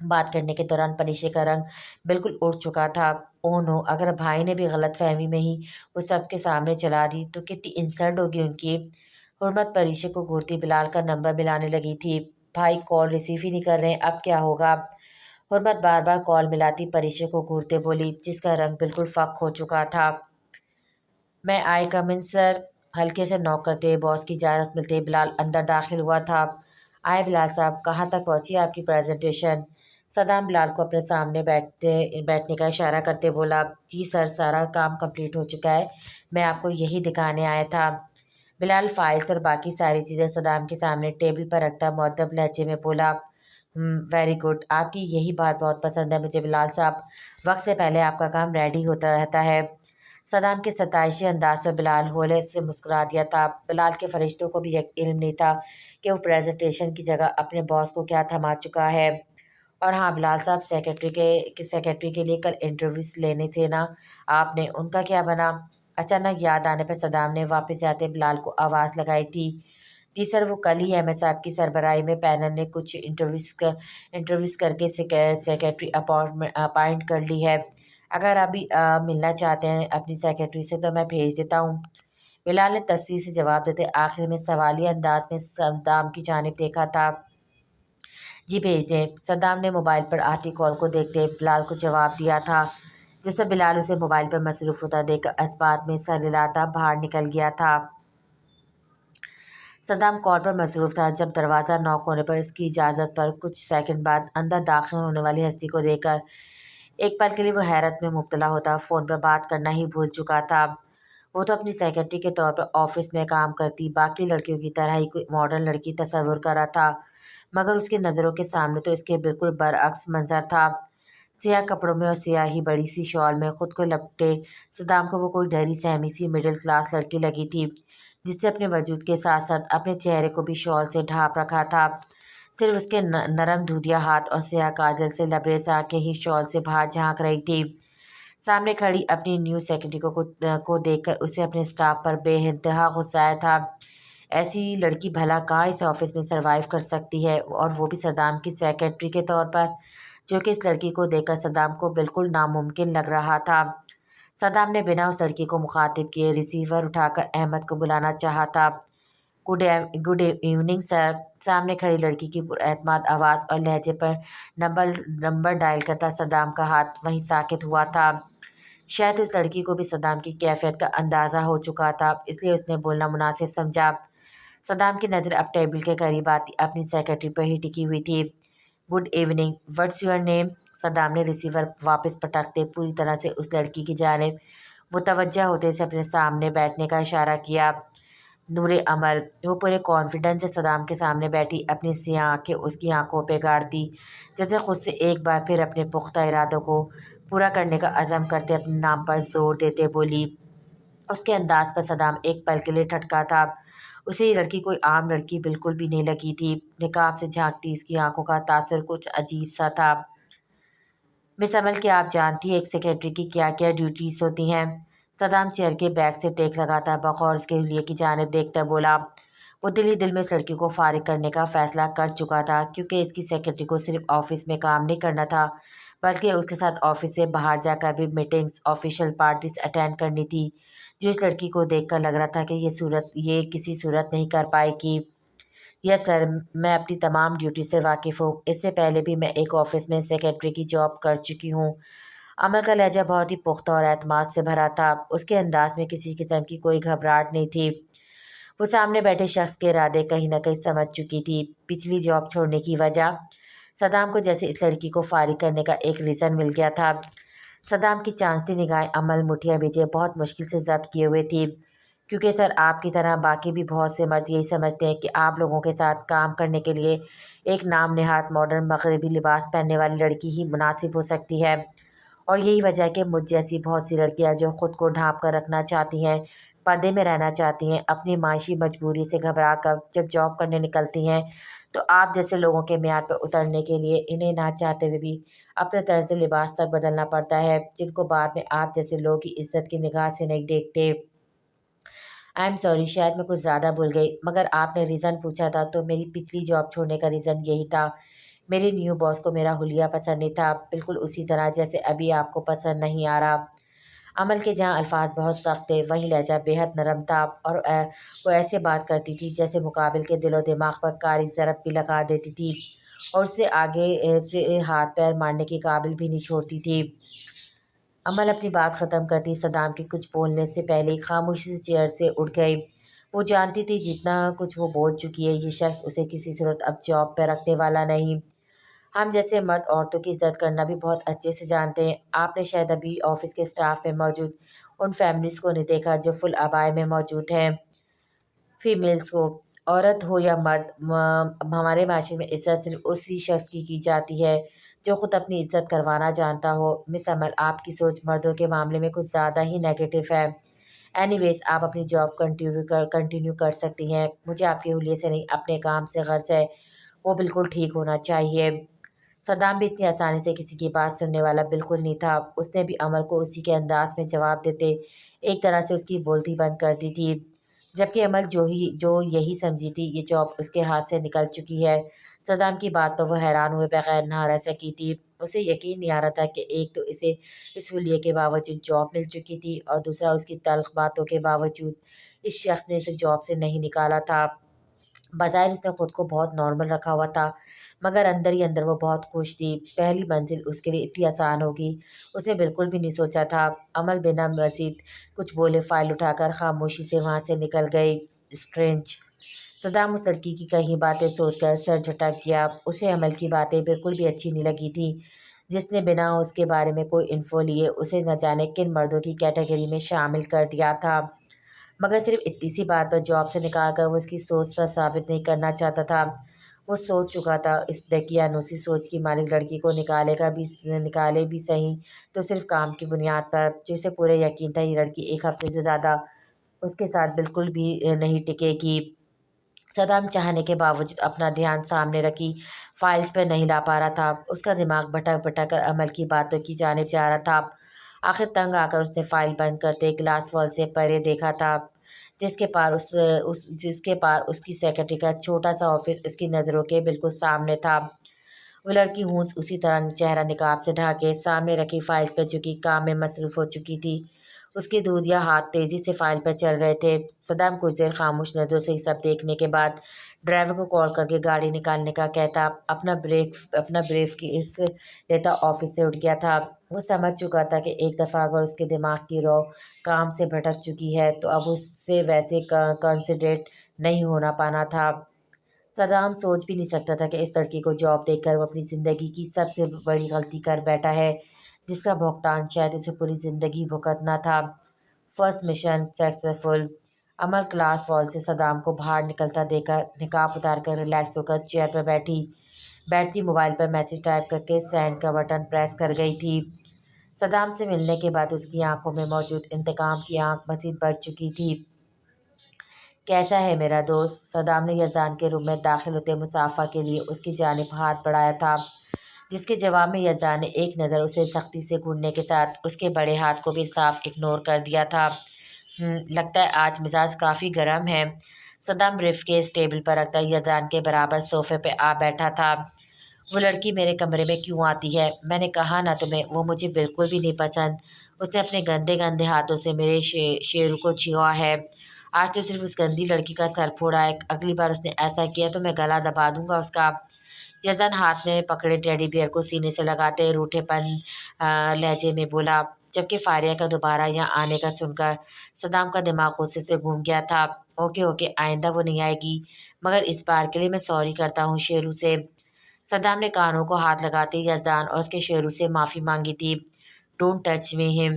بات کرنے کے دوران پریشا کا رنگ بالکل اڑ چکا تھا۔ او نو، اگر بھائی نے بھی غلط فہمی میں ہی وہ سب کے سامنے چلا دی تو کتنی انسلٹ ہوگی ان کی۔ حرمت پریشا کو گھورتی بلال کا نمبر ملانے لگی تھی۔ بھائی کال ریسیو ہی نہیں کر رہے، اب کیا ہوگا؟ حرمت بار بار کال ملاتی پریشا کو گھورتے بولی جس کا رنگ بالکل فک ہو چکا تھا۔ میں آئی کم ان سر؟ ہلکے سے نوک کرتے باس کی اجازت ملتے بلال اندر داخل ہوا تھا۔ آئے بلال صاحب، کہاں تک پہنچی آپ کی پریزنٹیشن؟ صدام بلال کو اپنے سامنے بیٹھنے کا اشارہ کرتے بولا، جی سر، سارا کام کمپلیٹ ہو چکا ہے، میں آپ کو یہی دکھانے آیا تھا۔ بلال فائلز اور باقی ساری چیزیں صدام کے سامنے ٹیبل پر رکھتا مؤدب لہجے میں بولا، ویری گڈ، آپ کی یہی بات بہت پسند ہے مجھے بلال صاحب، وقت سے پہلے آپ کا کام ریڈی ہوتا رہتا ہے۔ صدام کے ستائشی انداز پر بلال ہولے سے مسکرا دیا تھا۔ بلال کے فرشتوں کو بھی علم نہیں تھا کہ وہ پریزنٹیشن کی جگہ اپنے باس کو کیا تھما چکا ہے۔ اور ہاں بلال صاحب، سیکرٹری کے لیے کل انٹرویوز لینے تھے نا آپ نے، ان کا کیا بنا؟ اچانک یاد آنے پر صدام نے واپس جاتے بلال کو آواز لگائی تھی، جی سر، وہ کل ہی احمد صاحب کی سربراہی میں پینل نے کچھ انٹرویوز کر کے سیکریٹری اپائنٹ کر لی ہے۔ اگر ابھی ملنا چاہتے ہیں اپنی سیکریٹری سے تو میں بھیج دیتا ہوں۔ بلال نے تصدیق سے جواب دیتے آخر میں سوالیہ انداز میں صدام کی جانب دیکھا تھا۔ جی بھیج دیں۔ صدام نے موبائل پر آتی کال کو دیکھتے بلال کو جواب دیا تھا، جس پر بلال اسے موبائل پر مصروف ہوتا دیکھ کر اسبات میں سر ہلاتا باہر نکل گیا تھا۔ صدام کال پر مصروف تھا جب دروازہ نوک ہونے پر اس کی اجازت پر کچھ سیکنڈ بعد اندر داخل ہونے والی ہستی کو دیکھ کر ایک پل کے لیے وہ حیرت میں مبتلا ہوتا فون پر بات کرنا ہی بھول چکا تھا۔ وہ تو اپنی سیکرٹری کے طور پر آفس میں کام کرتی باقی لڑکیوں کی طرح ہی کوئی ماڈرن لڑکی تصور کر رہا تھا، مگر اس کی نظروں کے سامنے تو اس کے بالکل برعکس منظر تھا۔ سیاہ کپڑوں میں اور سیاہی بڑی سی شال میں خود کو لپٹے صدام کو وہ کوئی ڈھری سہمی سی مڈل کلاس لڑکی لگی تھی، جس سے اپنے وجود کے ساتھ ساتھ اپنے چہرے کو بھی شال سے ڈھانپ رکھا تھا۔ صرف اس کے نرم دودیا ہاتھ اور سیاہ کاجل سے لبریز آنکھیں ہی شال سے باہر جھانک رہی تھی۔ سامنے کھڑی اپنی نیو سیکرٹری کو دیکھ کر اسے اپنے اسٹاف پر بے انتہا غصہ آیا تھا۔ ایسی لڑکی بھلا کہاں اس آفس میں سروائیو کر سکتی ہے، اور وہ بھی صدام کی سیکرٹری کے طور پر، جو کہ اس لڑکی کو دیکھ کر صدام کو بالکل ناممکن لگ رہا تھا۔ صدام نے بنا اس لڑکی کو مخاطب کیے ریسیور اٹھا کر احمد کو بلانا چاہا تھا۔ Good evening sir. سامنے کھڑی لڑکی کی پراعتماد آواز اور لہجے پر نمبر ڈائل کرتا صدام کا ہاتھ وہیں ساکت ہوا تھا۔ شاید اس لڑکی کو بھی صدام کی کیفیت کا اندازہ ہو چکا تھا، اس لیے اس نے بولنا مناسب سمجھا۔ صدام کی نظر اب ٹیبل کے قریب آتی اپنی سیکرٹری پر ہی ٹکی ہوئی تھی۔ Good evening, what's your name? Saddam نے ریسیور واپس پٹکتے پوری طرح سے اس لڑکی کی جانب متوجہ ہوتے سے اپنے سامنے بیٹھنے کا اشارہ کیا۔ نور عمل۔ وہ پورے کانفیڈنس سے صدام کے سامنے بیٹھی اپنی سیاہ آنکھیں اس کی آنکھوں پہ گاڑتی، جیسے خود سے ایک بار پھر اپنے پختہ ارادوں کو پورا کرنے کا عزم کرتے اپنے نام پر زور دیتے بولی۔ اس کے انداز پر صدام ایک پل کے لیے ٹھٹکا تھا۔ اسے یہ لڑکی کوئی عام لڑکی بالکل بھی نہیں لگی تھی۔ نقاب سے جھانکتی اس کی آنکھوں کا تاثر کچھ عجیب سا تھا۔ مس عمل، کیا آپ جانتی ہیں ایک سیکرٹری کی کیا کیا ڈیوٹیز ہوتی ہیں؟ صدام چیئر کے بیک سے ٹیک لگاتا بغور اس کے حلیے کی جانب دیکھتا بولا۔ وہ دل ہی دل میں اس لڑکی کو فارغ کرنے کا فیصلہ کر چکا تھا، کیونکہ اس کی سیکرٹری کو صرف آفس میں کام نہیں کرنا تھا، بلکہ اس کے ساتھ آفس سے باہر جا کر بھی میٹنگز، آفیشل پارٹیز اٹینڈ کرنی تھی، جو اس لڑکی کو دیکھ کر لگ رہا تھا کہ یہ کسی صورت نہیں کر پائے گی۔ یس سر، میں اپنی تمام ڈیوٹی سے واقف ہوں۔ اس سے پہلے بھی میں ایک آفس میں سیکرٹری کی جاب کر چکی ہوں۔ عمل کا لہجہ بہت ہی پختہ اور اعتماد سے بھرا تھا۔ اس کے انداز میں کسی قسم کی کوئی گھبراہٹ نہیں تھی۔ وہ سامنے بیٹھے شخص کے ارادے کہیں نہ کہیں سمجھ چکی تھی۔ پچھلی جاب چھوڑنے کی وجہ؟ صدام کو جیسے اس لڑکی کو فارغ کرنے کا ایک ریزن مل گیا تھا۔ صدام کی چانچتی نگاہیں عمل مٹھیاں بھیجے بہت مشکل سے ضبط کیے ہوئے تھی، کیونکہ سر آپ کی طرح باقی بھی بہت سے مرد یہی سمجھتے ہیں کہ آپ لوگوں کے ساتھ کام کرنے کے لیے ایک نام نہاد ماڈرن مغربی لباس پہننے والی لڑکی ہی مناسب ہو سکتی ہے، اور یہی وجہ ہے کہ مجھ جیسی بہت سی لڑکیاں جو خود کو ڈھانپ کر رکھنا چاہتی ہیں، پردے میں رہنا چاہتی ہیں، اپنی معاشی مجبوری سے گھبرا کر جب جاب کرنے نکلتی ہیں تو آپ جیسے لوگوں کے معیار پر اترنے کے لیے انہیں نہ چاہتے ہوئے بھی اپنے طرز لباس تک بدلنا پڑتا ہے، جن کو بعد میں آپ جیسے لوگ ہی عزت کی نگاہ سے نہیں دیکھتے۔ آئی ایم سوری، شاید میں کچھ زیادہ بھول گئی، مگر آپ نے ریزن پوچھا تھا تو میری پچھلی جاب چھوڑنے کا ریزن یہی تھا۔ میرے نیو باس کو میرا حلیہ پسند نہیں تھا، بالکل اسی طرح جیسے ابھی آپ کو پسند نہیں آ رہا۔ عمل کے جہاں الفاظ بہت سخت تھے، وہیں لہجہ بے حد نرم تھا، اور وہ ایسے بات کرتی تھی جیسے مقابل کے دل و دماغ پر کاری ضرب بھی لگا دیتی تھی، اور اس سے آگے سے ہاتھ پیر مارنے کے قابل بھی نہیں چھوڑتی تھی۔ عمل اپنی بات ختم کرتی صدام کے کچھ بولنے سے پہلے ہی خاموشی سے چیئر سے اٹھ گئی۔ وہ جانتی تھی جتنا کچھ وہ بول چکی ہے یہ شخص اسے کسی صورت اب جاب پہ رکھنے والا نہیں۔ ہم جیسے مرد عورتوں کی عزت کرنا بھی بہت اچھے سے جانتے ہیں۔ آپ نے شاید ابھی آفس کے اسٹاف میں موجود ان فیملیز کو نہیں دیکھا جو فل ابائے میں موجود ہیں۔ فیمیلز کو، عورت ہو یا مرد، ہمارے معاشرے میں عزت صرف اسی شخص کی جاتی ہے جو خود اپنی عزت کروانا جانتا ہو۔ مس عمل، آپ کی سوچ مردوں کے معاملے میں کچھ زیادہ ہی نیگیٹو ہے۔ اینی ویز، آپ اپنی جاب کنٹینیو کر سکتی ہیں۔ مجھے آپ کے حلیے سے نہیں اپنے کام سے غرض ہے، وہ بالکل ٹھیک ہونا چاہیے۔ صدام بھی اتنی آسانی سے کسی کی بات سننے والا بالکل نہیں تھا۔ اس نے بھی عمل کو اسی کے انداز میں جواب دیتے ایک طرح سے اس کی بولتی بند کر دی تھی۔ جبکہ عمل جو یہی سمجھی تھی یہ جاب اس کے ہاتھ سے نکل چکی ہے۔ صدام کی بات پر وہ حیران ہوئے بغیر نہ رہ سکی تھی۔ اسے یقین نہیں آ رہا تھا کہ ایک تو اسے اس حلیے کے باوجود جاب مل چکی تھی اور دوسرا اس کی تلخ باتوں کے باوجود اس شخص نے اسے جاب سے نہیں نکالا تھا۔ بظاہر اس نے خود کو بہت نارمل رکھا ہوا تھا مگر اندر ہی اندر وہ بہت خوش تھی۔ پہلی منزل اس کے لیے اتنی آسان ہوگی اس نے بالکل بھی نہیں سوچا تھا۔ عمل بنا مزید کچھ بولے فائل اٹھا کر خاموشی سے وہاں سے نکل گئی۔ اسٹرینج۔ صدام اس لڑکی کی کئی باتیں سوچ کر سر جھٹک گیا۔ اسے عمل کی باتیں بالکل بھی اچھی نہیں لگی تھیں جس نے بنا اس کے بارے میں کوئی انفو لیے اسے نہ جانے کن مردوں کی کیٹیگری میں شامل کر دیا تھا، مگر صرف اتنی سی بات پر جاب سے نکال کر وہ اس کی سوچ سچ ثابت نہیں کرنا چاہتا تھا۔ وہ سوچ چکا تھا اس دقیانوسی سوچ کی مالک لڑکی کو نکالے بھی صحیح تو صرف کام کی بنیاد پر، جسے پورے یقین تھا یہ لڑکی ایک ہفتے سے زیادہ اس کے ساتھ بالکل بھی نہیں ٹکے گی۔ صدام چاہنے کے باوجود اپنا دھیان سامنے رکھی فائلز پر نہیں لا پا رہا تھا۔ اس کا دماغ بھٹک بھٹک کر عمل کی باتوں کی جانب جا رہا تھا۔ آخر تنگ آ کر اس نے فائل بند کرتے گلاس وال سے پرے دیکھا تھا جس کے پار اس کی سیکرٹری کا چھوٹا سا آفس اس کی نظروں کے بالکل سامنے تھا۔ وہ لڑکی ہونس اسی طرح چہرہ نقاب سے ڈھانکے سامنے رکھی فائلز پر جھکی کام میں مصروف ہو چکی تھی۔ اس کے دودیا ہاتھ تیزی سے فائل پر چل رہے تھے۔ صدام کچھ دیر خاموش نظروں سے یہ سب دیکھنے کے بعد ڈرائیور کو کال کر کے گاڑی نکالنے کا کہتا اپنا بریف کیس لیتا آفس سے اٹھ گیا تھا۔ وہ سمجھ چکا تھا کہ ایک دفعہ اگر اس کے دماغ کی رو کام سے بھٹک چکی ہے تو اب اس سے ویسے کنسنٹریٹ نہیں ہونا پانا تھا۔ صدام سوچ بھی نہیں سکتا تھا کہ اس لڑکی کو جاب دے کر وہ اپنی زندگی کی سب سے بڑی غلطی کر بیٹھا ہے جس کا بھگتان شاید اسے پوری زندگی بھگتنا تھا۔ First mission successful. عمل کلاس وال سے صدام کو باہر نکلتا دیکھ کر نقاب اتار کر ریلیکس ہو کر چیئر پر بیٹھتی موبائل پر میسج ٹائپ کر کے سینڈ کا بٹن پریس کر گئی تھی۔ صدام سے ملنے کے بعد اس کی آنکھوں میں موجود انتقام کی آنکھ مزید بڑھ چکی تھی۔ کیسا ہے میرا دوست؟ صدام نے یزدان کے روم میں داخل ہوتے مصافحہ کے لیے اس کی جانب ہاتھ بڑھایا تھا جس کے جواب میں یزدان نے ایک نظر اسے سختی سے گھورنے کے ساتھ اس کے بڑے ہاتھ کو بھی صاف اگنور کر دیا تھا۔ لگتا ہے آج مزاج کافی گرم ہے۔ صدام بریف کیس ٹیبل پر رکھتا یزدان کے برابر صوفے پہ آ بیٹھا تھا۔ وہ لڑکی میرے کمرے میں کیوں آتی ہے؟ میں نے کہا نا تمہیں وہ مجھے بالکل بھی نہیں پسند۔ اس نے اپنے گندے گندے ہاتھوں سے میرے شیرو کو چھوا ہے۔ آج تو صرف اس گندی لڑکی کا سر پھوڑا ہے، اگلی بار اس نے ایسا کیا تو میں گلا دبا دوں گا اس کا۔ یزدان ہاتھ میں پکڑے ٹیڈی بیئر کو سینے سے لگاتے روٹھے پن لہجے میں بولا، جبکہ فاریہ کا دوبارہ یہاں آنے کا سن کر صدام کا دماغ غصے سے گھوم گیا تھا۔ اوکے آئندہ وہ نہیں آئے گی، مگر اس بار کے لیے میں سوری کرتا ہوں شیرو سے۔ صدام نے کانوں کو ہاتھ لگاتے یزدان اور اس کے شیرو سے معافی مانگی تھی۔ ڈونٹ ٹچ می ہم۔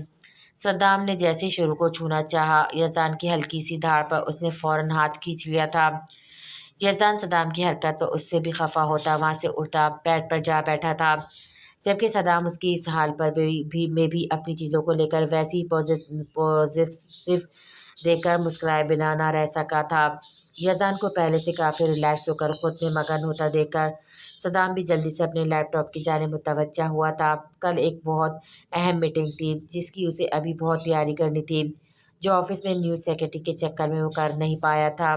صدام نے جیسے ہی شیرو کو چھونا چاہا یزدان کی ہلکی سی دھاڑ پر اس نے فوراً ہاتھ کھینچ لیا تھا۔ یزدان صدام کی حرکت پر اس سے بھی خفا ہوتا وہاں سے اٹھتا بیڈ پر جا بیٹھا تھا، جبکہ صدام اس کی اس حال پر بھی اپنی چیزوں کو لے کر ویسی پوزیسو دیکھ کر مسکرائے بنا نہ رہ سکا تھا۔ یزدان کو پہلے سے کافی ریلیکس ہو کر خود میں مگن ہوتا دیکھ کر صدام بھی جلدی سے اپنے لیپ ٹاپ کی جانب متوجہ ہوا تھا۔ کل ایک بہت اہم میٹنگ تھی جس کی اسے ابھی بہت تیاری کرنی تھی، جو آفس میں نیوز سیکرٹری کے چکر میں وہ کر نہیں پایا تھا۔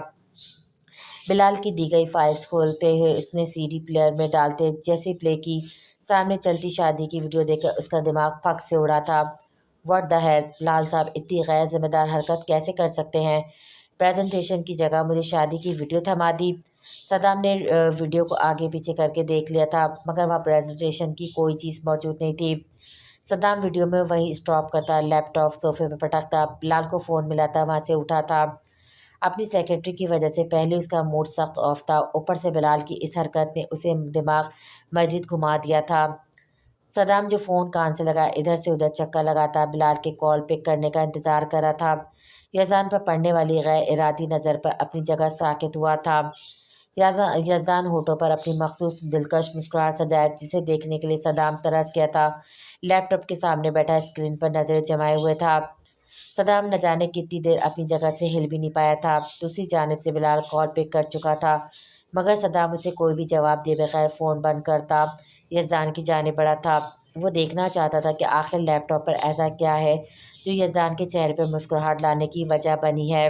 بلال کی دی گئی فائلز کھولتے ہوئے اس نے سی ڈی پلیئر میں ڈالتے جیسے پلے کی، سامنے چلتی شادی کی ویڈیو دیکھ کر اس کا دماغ پھک سے اڑا تھا۔ What the hell! بلال صاحب اتنی غیر ذمہ دار حرکت کیسے کر سکتے ہیں؟ پریزنٹیشن کی جگہ مجھے شادی کی ویڈیو تھما دی۔ صدام نے ویڈیو کو آگے پیچھے کر کے دیکھ لیا تھا مگر وہاں پریزنٹیشن کی کوئی چیز موجود نہیں تھی۔ صدام ویڈیو میں وہیں اسٹاپ کرتا لیپ ٹاپ صوفے پہ پٹکتا بلال کو فون ملاتا وہاں سے اٹھا تھا۔ اپنی سیکرٹری کی وجہ سے پہلے اس کا موڈ سخت آف تھا، اوپر سے بلال کی اس حرکت نے اسے دماغ مزید گھما دیا تھا۔ صدام جو فون کان سے لگائے ادھر سے ادھر چکر لگاتا بلال کے کال پک کرنے کا انتظار کر رہا تھا۔ یزدان پر پڑنے والی غیر ارادی نظر پر اپنی جگہ ساکت ہوا تھا۔ یزدان ہونٹوں پر اپنی مخصوص دلکش مسکراہٹ سجائے جسے دیکھنے کے لیے صدام ترس گیا تھا، لیپ ٹاپ کے سامنے بیٹھا اسکرین پر نظریں جمائے ہوئے تھا۔ صدام نہ جانے کتنی دیر اپنی جگہ سے ہل بھی نہیں پایا تھا۔ دوسری جانب سے بلال کال پک کر چکا تھا مگر صدام اسے کوئی بھی جواب دیے بغیر فون بند کرتا یزدان کی جانب بڑھا تھا۔ وہ دیکھنا چاہتا تھا کہ آخر لیپ ٹاپ پر ایسا کیا ہے جو یزدان کے چہرے پر مسکراہٹ لانے کی وجہ بنی ہے۔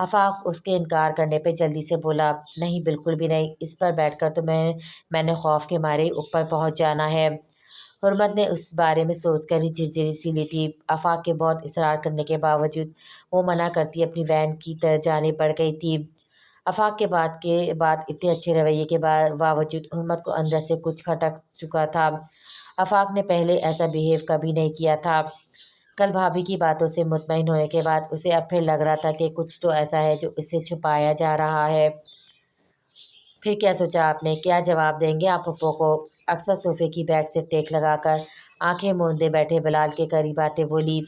آفاق اس کے انکار کرنے پہ جلدی سے بولا، نہیں بالکل بھی نہیں، اس پر بیٹھ کر تو میں نے خوف کے مارے اوپر پہنچ جانا ہے۔ حرمت نے اس بارے میں سوچ کر ہی جھرجھری سی لی تھی۔ آفاق کے بہت اصرار کرنے کے باوجود وہ منع کرتی اپنی وین کی جانب بڑھ گئی تھی۔ آفاق کے بعد اتنے اچھے رویے کے باوجود حرمت کو اندر سے کچھ کھٹک چکا تھا۔ آفاق نے پہلے ایسا بہیو کبھی نہیں کیا تھا۔ کل بھابھی کی باتوں سے مطمئن ہونے کے بعد اسے اب پھر لگ رہا تھا کہ کچھ تو ایسا ہے جو اس سے چھپایا جا رہا ہے۔ پھر کیا سوچا آپ نے؟ کیا جواب دیں گے آپ پھپھو کو؟ اکثر صوفے کی بیک سے ٹیک لگا کر آنکھیں موندے بیٹھے بلال کے قریب آتے بولی،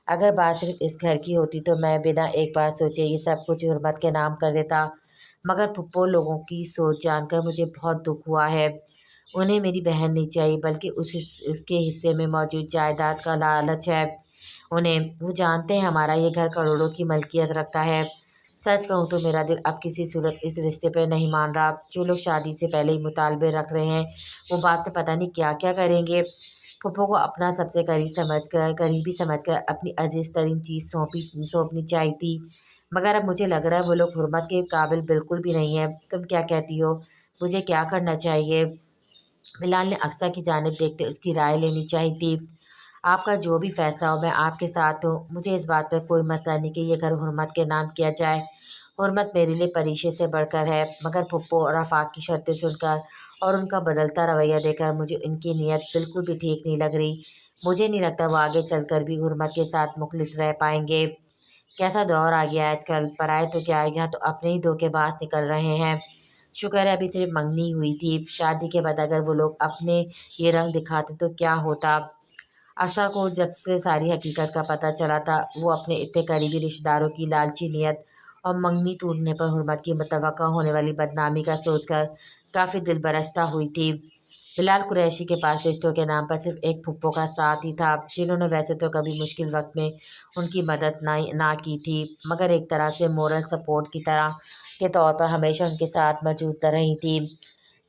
اگر بات صرف اس گھر کی ہوتی تو میں بنا ایک بار سوچے یہ سب کچھ حرمت کے نام کر دیتا، مگر پھپھو لوگوں کی سوچ جان کر مجھے بہت دکھ ہوا ہے۔ انہیں میری بہن نہیں چاہیے بلکہ اس کے حصے میں موجود جائیداد کا لالچ ہے انہیں۔ وہ جانتے ہیں ہمارا یہ گھر کروڑوں کی ملکیت رکھتا ہے۔ سچ کہوں تو میرا دل اب کسی صورت اس رشتے پہ نہیں مان رہا۔ جو لوگ شادی سے پہلے ہی مطالبے رکھ رہے ہیں وہ بات پتہ نہیں کیا کیا کریں گے۔ پھپھو کو اپنا سب سے قریبی سمجھ کر اپنی عزیز ترین چیز سونپنی چاہیے تھی، مگر اب مجھے لگ رہا ہے وہ لوگ حرمت کے قابل بالکل بھی نہیں ہیں۔ تم کیا کہتی ہو؟ مجھے کیا کرنا چاہیے؟ بلال نے اقصیٰ کی جانب دیکھتے اس کی رائے لینی چاہی تھی۔ آپ کا جو بھی فیصلہ ہو میں آپ کے ساتھ ہوں، مجھے اس بات پر کوئی مسئلہ نہیں کہ یہ گھر حرمت کے نام کیا جائے۔ حرمت میرے لیے پریشے سے بڑھ کر ہے، مگر پھپھو اور آفاق کی شرطیں سن کر اور ان کا بدلتا رویہ دیکھ کر مجھے ان کی نیت بالکل بھی ٹھیک نہیں لگ رہی۔ مجھے نہیں لگتا وہ آگے چل کر بھی حرمت کے ساتھ مخلص رہ پائیں گے۔ کیسا دور آ گیا ہے آج کل، پرائے تو کیا یہاں تو اپنے ہی دھوکے باز نکل رہے ہیں۔ شکر ہے ابھی صرف منگنی ہوئی تھی، شادی کے بعد اگر وہ لوگ اپنے یہ رنگ دکھاتے تو کیا ہوتا۔ آشا کو جب سے ساری حقیقت کا پتہ چلا تھا وہ اپنے اتنے قریبی رشتہ داروں کی لالچی نیت اور منگنی ٹوٹنے پر حرمت کی متوقع ہونے والی بدنامی کا سوچ کر کافی دل برشتہ ہوئی تھی۔ بلال قریشی کے پاس رشتوں کے نام پر صرف ایک پھپھو کا ساتھ ہی تھا، جنہوں نے ویسے تو کبھی مشکل وقت میں ان کی مدد نہ کی تھی، مگر ایک طرح سے مورل سپورٹ کے طور پر ہمیشہ ان کے ساتھ موجود رہی تھی۔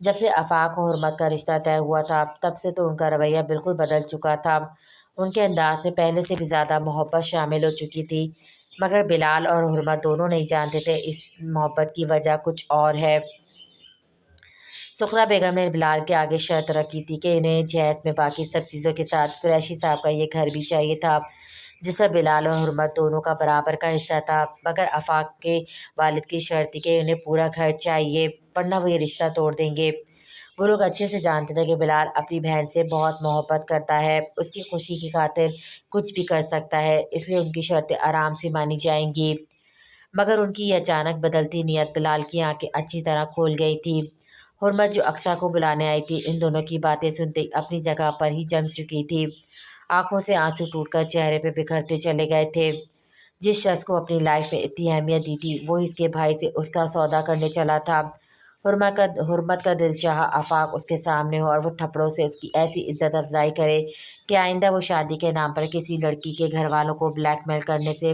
جب سے آفاق و حرمت کا رشتہ طے ہوا تھا تب سے تو ان کا رویہ بالکل بدل چکا تھا۔ ان کے انداز میں پہلے سے بھی زیادہ محبت شامل ہو چکی تھی، مگر بلال اور حرمت دونوں نہیں جانتے تھے اس محبت کی وجہ کچھ اور ہے۔ سخرا بیگم نے بلال کے آگے شرط رکھی تھی کہ انہیں جہیز میں باقی سب چیزوں کے ساتھ قریشی صاحب کا یہ گھر بھی چاہیے تھا، جس پر بلال اور حرمت دونوں کا برابر کا حصہ تھا، مگر آفاق کے والد کی شرط تھی کہ انہیں پورا گھر چاہیے ورنہ وہ یہ رشتہ توڑ دیں گے۔ وہ لوگ اچھے سے جانتے تھے کہ بلال اپنی بہن سے بہت محبت کرتا ہے، اس کی خوشی کی خاطر کچھ بھی کر سکتا ہے، اس لیے ان کی شرطیں آرام سے مانی جائیں گی، مگر ان کی یہ اچانک بدلتی نیت بلال کی آنکھیں اچھی طرح کھول گئی تھی۔ حرمت جو اقصیٰ کو بلانے آئی تھی ان دونوں کی باتیں سنتے اپنی جگہ پر ہی جم چکی تھی، آنکھوں سے آنسو ٹوٹ کر چہرے پہ بکھرتے چلے گئے تھے۔ جس شخص کو اپنی لائف میں اتنی اہمیت دی تھی وہی اس کے بھائی سے اس کا سودا کرنے چلا تھا۔ حرمت کا دل چاہا آفاق اس کے سامنے ہو اور وہ تھپڑوں سے اس کی ایسی عزت افزائی کرے کہ آئندہ وہ شادی کے نام پر کسی لڑکی کے گھر والوں کو بلیک میل کرنے سے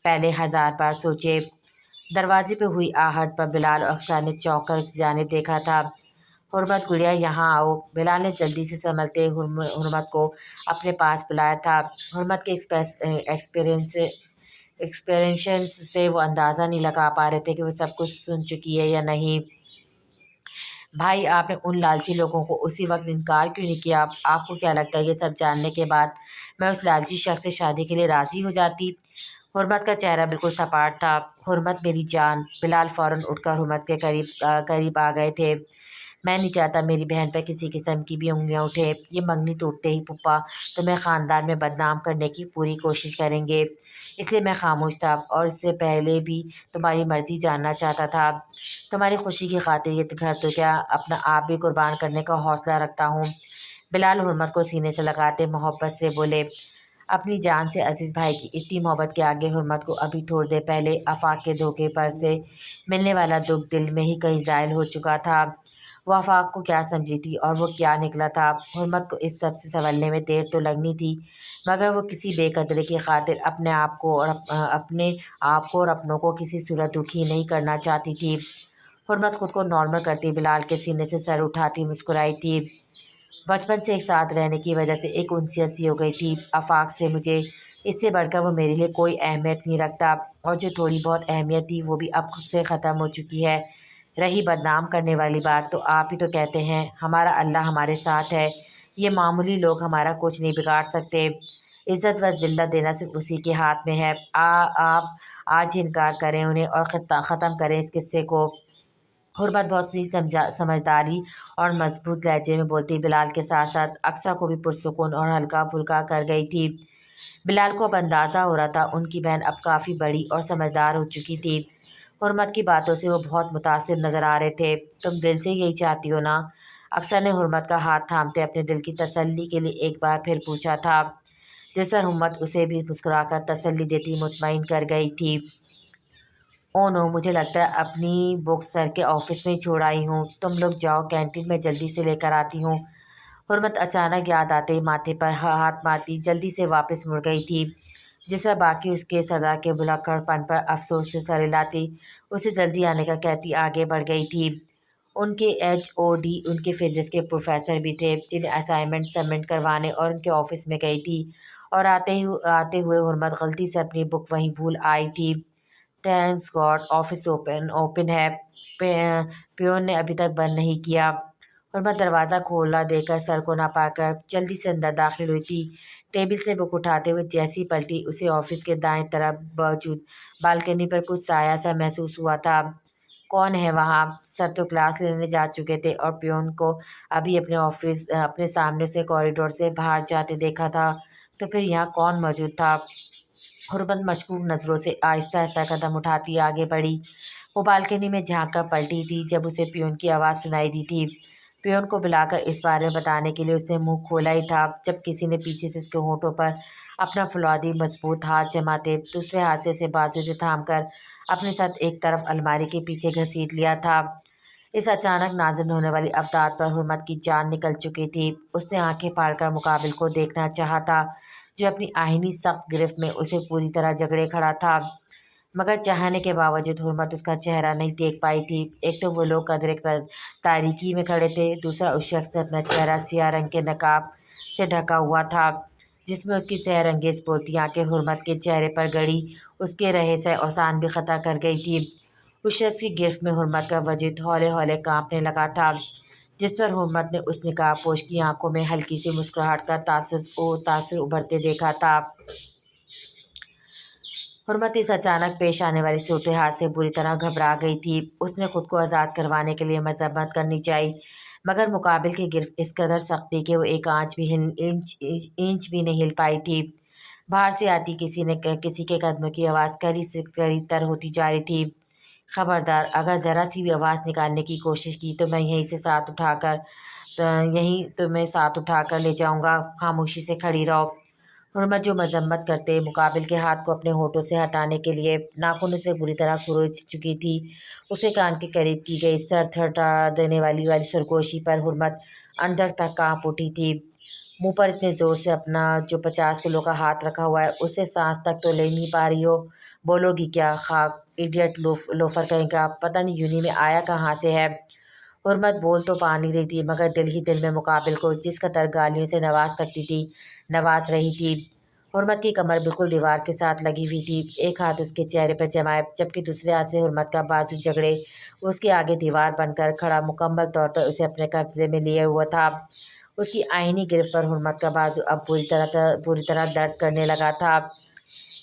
پہلے 1000 بار سوچے۔ دروازے پہ ہوئی آہٹ پر بلال اور اقصیٰ نے چونک کر اس جانب دیکھا تھا۔ حرمت گڑیا یہاں آؤ، بلال نے جلدی سے سنبھلتے حرمت کو اپنے پاس بلایا تھا۔ حرمت کے ایکسپریشنز سے وہ اندازہ نہیں لگا پا رہے تھے کہ وہ سب کچھ سن چکی ہے یا نہیں۔ بھائی آپ نے ان لالچی لوگوں کو اسی وقت انکار کیوں نہیں کیا؟ آپ کو کیا لگتا ہے یہ سب جاننے کے بعد میں اس لالچی شخص سے شادی کے لیے راضی ہو جاتی؟ حرمت کا چہرہ بالکل سپاٹ تھا۔ حرمت میری جان، بلال فوراً اٹھ کر حرمت کے قریب آ گئے تھے، میں نہیں چاہتا میری بہن پہ کسی قسم کی بھی انگلیاں اٹھے، یہ منگنی ٹوٹتے ہی پھپھا تمہیں خاندان میں بدنام کرنے کی پوری کوشش کریں گے، اس لیے میں خاموش تھا اور اس سے پہلے بھی تمہاری مرضی جاننا چاہتا تھا۔ تمہاری خوشی کی خاطر یہ گھر تو کیا اپنا آپ بھی قربان کرنے کا حوصلہ رکھتا ہوں۔ بلال حرمت کو سینے سے لگاتے محبت سے بولے، اپنی جان سے عزیز بھائی کی اتنی محبت کے آگے حرمت کو ابھی تھوڑی دیر پہلے آفاق کے دھوکے پر سے ملنے والا دکھ دل میں ہی کہیں زائل ہو چکا تھا۔ وہ آفاق کو کیا سمجھی تھی اور وہ کیا نکلا تھا؟ حرمت کو اس سب سے سنبھلنے میں دیر تو لگنی تھی، مگر وہ کسی بے قدرے کی خاطر اپنے آپ کو اور اپنوں کو کسی صورت دکھی نہیں کرنا چاہتی تھی۔ حرمت خود کو نارمل کرتی بلال کے سینے سے سر اٹھاتی مسکرائی تھی۔ بچپن سے ایک ساتھ رہنے کی وجہ سے ایک انسیت سی ہو گئی تھی آفاق سے مجھے اس سے بڑھ کر وہ میرے لیے کوئی اہمیت نہیں رکھتا، اور جو تھوڑی بہت اہمیت تھی وہ بھی اب خود سے ختم ہو چکی ہے۔ رہی بدنام کرنے والی بات، تو آپ ہی تو کہتے ہیں ہمارا اللہ ہمارے ساتھ ہے، یہ معمولی لوگ ہمارا کچھ نہیں بگاڑ سکتے۔ عزت و ذلت دینا صرف اسی کے ہاتھ میں ہے۔ آپ آج ہی انکار کریں انہیں اور ختم کریں اس قصے کو۔ حرمت بہت سی سمجھداری اور مضبوط لہجے میں بولتی بلال کے ساتھ ساتھ اقصیٰ کو بھی پرسکون اور ہلکا پھلکا کر گئی تھی۔ بلال کو اب اندازہ ہو رہا تھا ان کی بہن اب کافی بڑی اور سمجھدار ہو چکی تھی۔ حرمت کی باتوں سے وہ بہت متاثر نظر آ رہے تھے۔ تم دل سے یہی چاہتی ہو نا؟ اقصیٰ نے حرمت کا ہاتھ تھامتے اپنے دل کی تسلی کے لیے ایک بار پھر پوچھا تھا، جس پر حرمت اسے بھی مسکرا کر تسلی دیتی مطمئن کر گئی تھی۔ او نو، مجھے لگتا ہے اپنی بکس سر کے آفس میں ہی چھوڑ آئی ہوں، تم لوگ جاؤ، کینٹین میں جلدی سے لے کر آتی ہوں۔ حرمت اچانک یاد آتے ہی ماتھے پر ہاتھ مارتی جلدی سے واپس مڑ گئی تھی، جس پر باقی اس کے صدا کے بھلکڑ پن پر افسوس سے سر ہلاتی اسے جلدی آنے کا کہتی آگے بڑھ گئی تھی۔ ان کے ایچ او ڈی ان کے فزکس کے پروفیسر بھی تھے، جنہیں اسائنمنٹ سبمٹ کروانے اور ان کے آفس میں گئی تھی، اور آتے ہوئے حرمت غلطی سے اپنی بک وہیں بھول آئی تھی۔ تھینکس گاڈ آفس اوپن ہے، پیون نے ابھی تک بند نہیں کیا۔ حرمت دروازہ کھولا دیکھ کر سر کو نہ پا کر جلدی سے اندر داخل ہوئی تھی۔ ٹیبل سے بک اٹھاتے ہوئے جیسی پلٹی اسے آفس کے دائیں طرف موجود بالکنی پر کچھ سایہ سا محسوس ہوا تھا۔ کون ہے وہاں؟ سر تو کلاس لینے جا چکے تھے اور پیون کو ابھی اپنے سامنے سے کوریڈور سے باہر جاتے دیکھا تھا، تو پھر یہاں کون موجود تھا؟ حرمت مشکوک نظروں سے آہستہ آہستہ قدم اٹھاتی آگے بڑھی۔ وہ بالکنی میں جھانک کر پلٹی تھی جب اسے پیون کی آواز سنائی دی تھی۔ پیون کو بلا کر اس بارے میں بتانے کے لیے اس نے منہ کھولا ہی تھا، جب کسی نے پیچھے سے اس کے ہونٹوں پر اپنا فولادی مضبوط ہاتھ جماتے دوسرے ہاتھ سے اسے بازو سے تھام کر اپنے ساتھ ایک طرف الماری کے پیچھے گھسیٹ لیا تھا۔ اس اچانک نازل ہونے والی افداد پر حرمت کی جان نکل چکی تھی۔ اس نے آنکھیں پھاڑ کر مقابل کو دیکھنا چاہا تھا، جو اپنی آہنی سخت گرفت میں اسے پوری طرح جکڑے کھڑا تھا، مگر چاہنے کے باوجود حرمت اس کا چہرہ نہیں دیکھ پائی تھی۔ ایک تو وہ لوگ قدرے تاریکی میں کھڑے تھے، دوسرا اس شخص نے اپنا چہرہ سیاہ رنگ کے نقاب سے ڈھکا ہوا تھا، جس میں اس کی سحر انگیز بولتی آنکھیں حرمت کے چہرے پر گڑی اس کے رہے سے اوسان بھی خطا کر گئی تھی۔ اس شخص کی گرفت میں حرمت کا وجود ہولے ہولے کانپنے لگا تھا، جس پر حرمت نے اس نقاب پوش کی آنکھوں میں ہلکی سی مسکراہٹ کا تاثر ابھرتے دیکھا تھا۔ حرمت اس اچانک پیش آنے والی صورتحال سے بری طرح گھبرا گئی تھی۔ اس نے خود کو آزاد کروانے کے لیے مذمت کرنی چاہی، مگر مقابل کی گرفت اس قدر سخت تھی کہ وہ ایک انچ بھی نہیں ہل پائی تھی۔ باہر سے آتی کسی کے قدموں کی آواز قریب سے قریب تر ہوتی جا رہی تھی۔ خبردار، اگر ذرا سی بھی آواز نکالنے کی کوشش کی تو میں تمہیں ساتھ اٹھا کر لے جاؤں گا، خاموشی سے کھڑی رہو۔ حرمت جو مذمت کرتے مقابل کے ہاتھ کو اپنے ہونٹوں سے ہٹانے کے لیے ناخنوں سے بری طرح کھرچ چکی تھی، اسے کان کے قریب کی گئی سر تھرٹا دینے والی سرگوشی پر حرمت اندر تک کانپ اٹھی تھی۔ منہ پر اتنے زور سے اپنا جو 50 کلو کا ہاتھ رکھا ہوا ہے، اس سے سانس تک تو لے نہیں پا رہی ہو، بولو گی کیا؟ خاک ایڈیٹ لوفر کہیں کا، پتہ نہیں یونی میں آیا کہاں سے ہے۔ حرمت بول تو پا نہیں رہی تھی، مگر دل ہی دل میں مقابل کو جس قدر گالیوں سے نواز سکتی تھی نواز رہی تھی۔ حرمت کی کمر بالکل دیوار کے ساتھ لگی ہوئی تھی، ایک ہاتھ اس کے چہرے پر جمائے جبکہ دوسرے ہاتھ سے حرمت کا بازو جگڑے اس کے آگے دیوار بن کر کھڑا مکمل طور پر اسے اپنے قبضے میں لیے ہوا تھا۔ اس کی آہنی گرفت پر حرمت کا بازو اب پوری طرح درد کرنے لگا تھا۔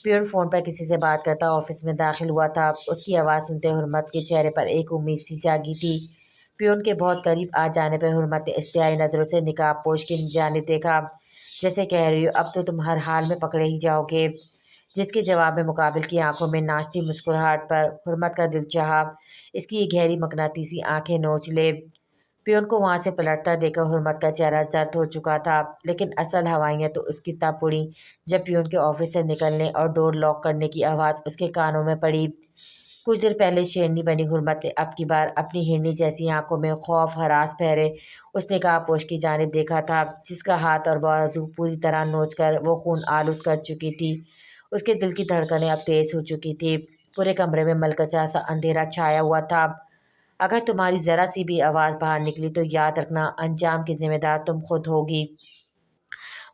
پیون فون پر کسی سے بات کرتا آفس میں داخل ہوا تھا۔ اس کی آواز سنتے حرمت کے چہرے پر ایک امید سی جاگی تھی۔ پیون کے بہت قریب آ جانے پر حرمت نے استحائی نظروں سے نقاب پوش کی جانب دیکھا، جیسے کہہ رہی ہو اب تو تم ہر حال میں پکڑے ہی جاؤ گے، جس کے جواب میں مقابل کی آنکھوں میں ناچتی مسکراہٹ پر حرمت کا دل چاہا اس کی یہ گہری مقناطیسی آنکھیں نوچ لے۔ پیون کو وہاں سے پلٹتا دیکھ کر حرمت کا چہرہ زرد ہو چکا تھا، لیکن اصل ہوائیاں تو اس کی تب اڑیں جب پیون کے آفس سے نکلنے اور ڈور لاک کرنے کی آواز اس کے کانوں میں پڑی۔ کچھ دیر پہلے شیرنی بنی حرمت نے اب کی بار اپنی ہرنی جیسی آنکھوں میں خوف ہراس پہرے اس نقاب پوش کی جانب دیکھا تھا، جس کا ہاتھ اور بازو پوری طرح نوچ کر وہ خون آلود کر چکی تھی۔ اس کے دل کی دھڑکنیں اب تیز ہو چکی تھی، پورے کمرے میں ملکچا سا اندھیرا چھایا ہوا تھا۔ اگر تمہاری ذرا سی بھی آواز باہر نکلی تو یاد رکھنا انجام کی ذمہ دار تم خود ہوگی۔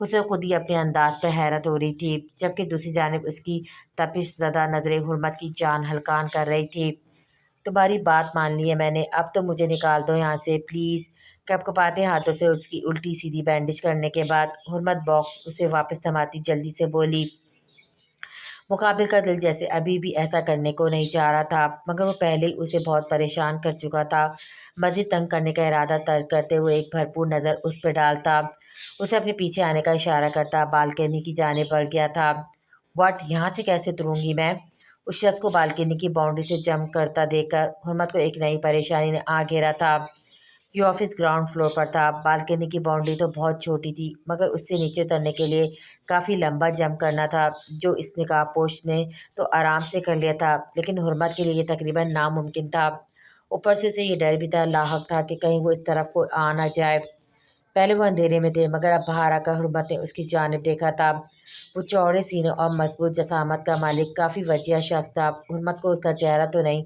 اسے خود ہی اپنے انداز پہ حیرت ہو رہی تھی، جبکہ دوسری جانب اس کی تپش زدہ نظریں حرمت کی جان ہلکان کر رہی تھی۔ تمہاری بات مان لی ہے میں نے، اب تو مجھے نکال دو یہاں سے پلیز۔ کپکپاتے ہاتھوں سے اس کی الٹی سیدھی بینڈیج کرنے کے بعد حرمت باکس اسے واپس تھماتی جلدی سے بولی۔ مقابل کا دل جیسے ابھی بھی ایسا کرنے کو نہیں چاہ رہا تھا، مگر وہ پہلے ہی اسے بہت پریشان کر چکا تھا۔ مزید تنگ کرنے کا ارادہ ترک کرتے ہوئے ایک بھرپور نظر اس پہ ڈالتا، اسے اپنے پیچھے آنے کا اشارہ کرتا بالکنی کی جانب بڑھ گیا تھا۔ واٹ، یہاں سے کیسے اتروں گی میں؟ اس شخص کو بالکنی کی باؤنڈری سے جمپ کرتا دیکھ کر حرمت کو ایک نئی پریشانی نے آ گھیرا تھا۔ یہ آفس گراؤنڈ فلور پر تھا، بالکنی کی باؤنڈری تو بہت چھوٹی تھی، مگر اس سے نیچے اترنے کے لیے کافی لمبا جمپ کرنا تھا، جو اس نقاب پوش نے تو آرام سے کر لیا تھا، لیکن حرمت کے لیے یہ تقریباً ناممکن تھا۔ اوپر سے اسے یہ ڈر بھی تھا لاحق تھا کہ کہیں وہ اس طرف کو آ نہ جائے۔ پہلے وہ اندھیرے میں تھے، مگر اب باہر آ کر حرمت نے اس کی جانب دیکھا تھا۔ وہ چوڑے سینے اور مضبوط جسامت کا مالک کافی وجیح شخص تھا۔ حرمت کو اس کا چہرہ تو نہیں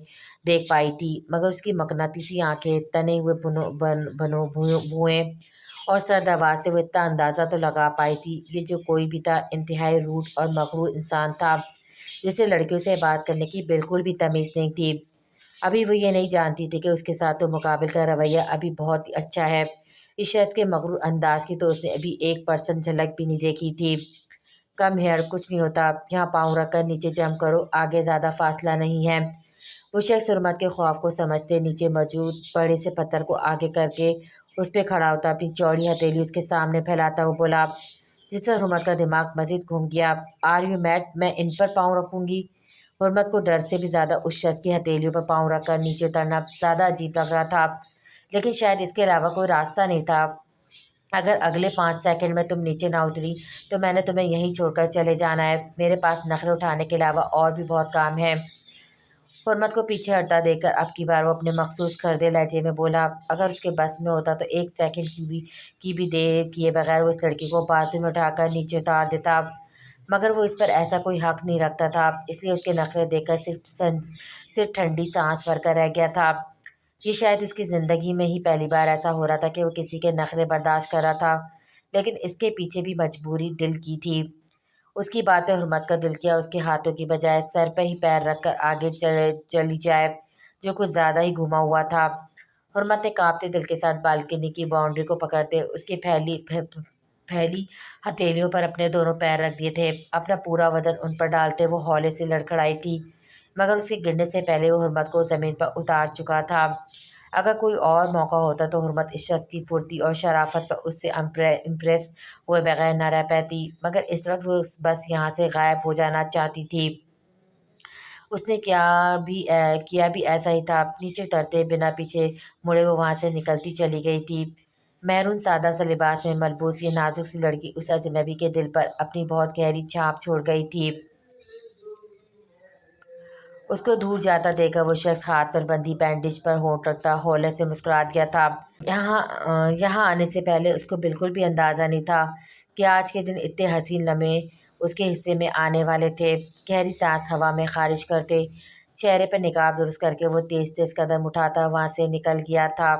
دیکھ پائی تھی، مگر اس کی مقناطیسی آنکھیں، تنے ہوئے بنوں بھوئیں اور سرد آواز سے وہ اتنا اندازہ تو لگا پائی تھی، یہ جو کوئی بھی تھا انتہائی روڈ اور مغرور انسان تھا، جسے لڑکیوں سے بات کرنے کی بالکل بھی تمیز نہیں تھی۔ ابھی وہ یہ نہیں جانتی تھی کہ اس کے ساتھ تو مقابل کا رویہ ابھی بہت ہی اچھا ہے۔ اس شخص کے مغرور انداز کی تو اس نے ابھی 1% جھلک بھی نہیں دیکھی تھی۔ کم ہیئر، کچھ نہیں ہوتا، یہاں پاؤں رکھ کر نیچے جمپ کرو، آگے زیادہ فاصلہ نہیں ہے۔ وہ شخص حرمت کے خوف کو سمجھتے نیچے موجود بڑے سے پتھر کو آگے کر کے اس پہ کھڑا ہوتا، اپنی چوڑی ہتھیلی اس کے سامنے پھیلاتا وہ بولا، جس پر حرمت کا دماغ مزید گھوم گیا۔ Are you mad? میں ان پر پاؤں رکھوں گی؟ حرمت کو ڈر سے بھی زیادہ اس شخص کی ہتھیلیوں پر پاؤں رکھ کر نیچے اترنا زیادہ عجیب لگ رہا تھا، لیکن شاید اس کے علاوہ کوئی راستہ نہیں تھا۔ اگر اگلے 5 سیکنڈ میں تم نیچے نہ اتری تو میں نے تمہیں یہیں چھوڑ کر چلے جانا ہے، میرے پاس نخرے اٹھانے کے علاوہ اور بھی بہت کام ہے۔ حرمت کو پیچھے ہٹتا دیکھ کر اب کی بار وہ اپنے مخصوص کھردے لہجے میں بولا، اگر اس کے بس میں ہوتا تو 1 سیکنڈ کی بھی دیر کیے بغیر وہ اس لڑکی کو بازو میں اٹھا کر نیچے اتار دیتا، مگر وہ اس پر ایسا کوئی حق نہیں رکھتا تھا، اس لیے اس کے نخرے دیکھ کر صرف ٹھنڈی سانس بھر کر رہ گیا تھا۔ یہ شاید اس کی زندگی میں ہی پہلی بار ایسا ہو رہا تھا کہ وہ کسی کے نخرے برداشت کر رہا تھا، لیکن اس کے پیچھے بھی مجبوری دل کی تھی۔ اس کی بات پہ حرمت کا دل کیا اس کے ہاتھوں کی بجائے سر پہ ہی پیر رکھ کر آگے چلی جائے، جو کچھ زیادہ ہی گھما ہوا تھا۔ حرمت نے کانپتے دل کے ساتھ بالکنی کی باؤنڈری کو پکڑتے اس کی پھیلی ہتھیلیوں پر اپنے دونوں پیر رکھ دیے تھے، اپنا پورا وزن ان پر ڈالتے وہ ہولے سے لڑکھڑائی تھی، مگر اس کے گرنے سے پہلے وہ حرمت کو زمین پر اتار چکا تھا۔ اگر کوئی اور موقع ہوتا تو حرمت اس شخص کی پھرتی اور شرافت پر اس سے امپریس ہوئے بغیر نہ رہ پاتی، مگر اس وقت وہ بس یہاں سے غائب ہو جانا چاہتی تھی۔ اس نے کیا بھی ایسا ہی تھا، نیچے اترتے بنا پیچھے مڑے وہ وہاں سے نکلتی چلی گئی تھی۔ میرون سادہ سا لباس میں ملبوس یہ نازک سی لڑکی اس اجنبی کے دل پر اپنی بہت گہری چھاپ چھوڑ گئی تھی۔ اس کو دور جاتا دیکھ کر وہ شخص ہاتھ پر بندھی بینڈیج پر ہونٹ رکھتا ہولے سے مسکرا دیا تھا۔ یہاں آنے سے پہلے اس کو بالکل بھی اندازہ نہیں تھا کہ آج کے دن اتنے حسین لمحے اس کے حصے میں آنے والے تھے۔ گہری سانس ہوا میں خارج کرتے چہرے پر نقاب درست کر کے وہ تیز تیز قدم اٹھاتا وہاں سے نکل گیا تھا۔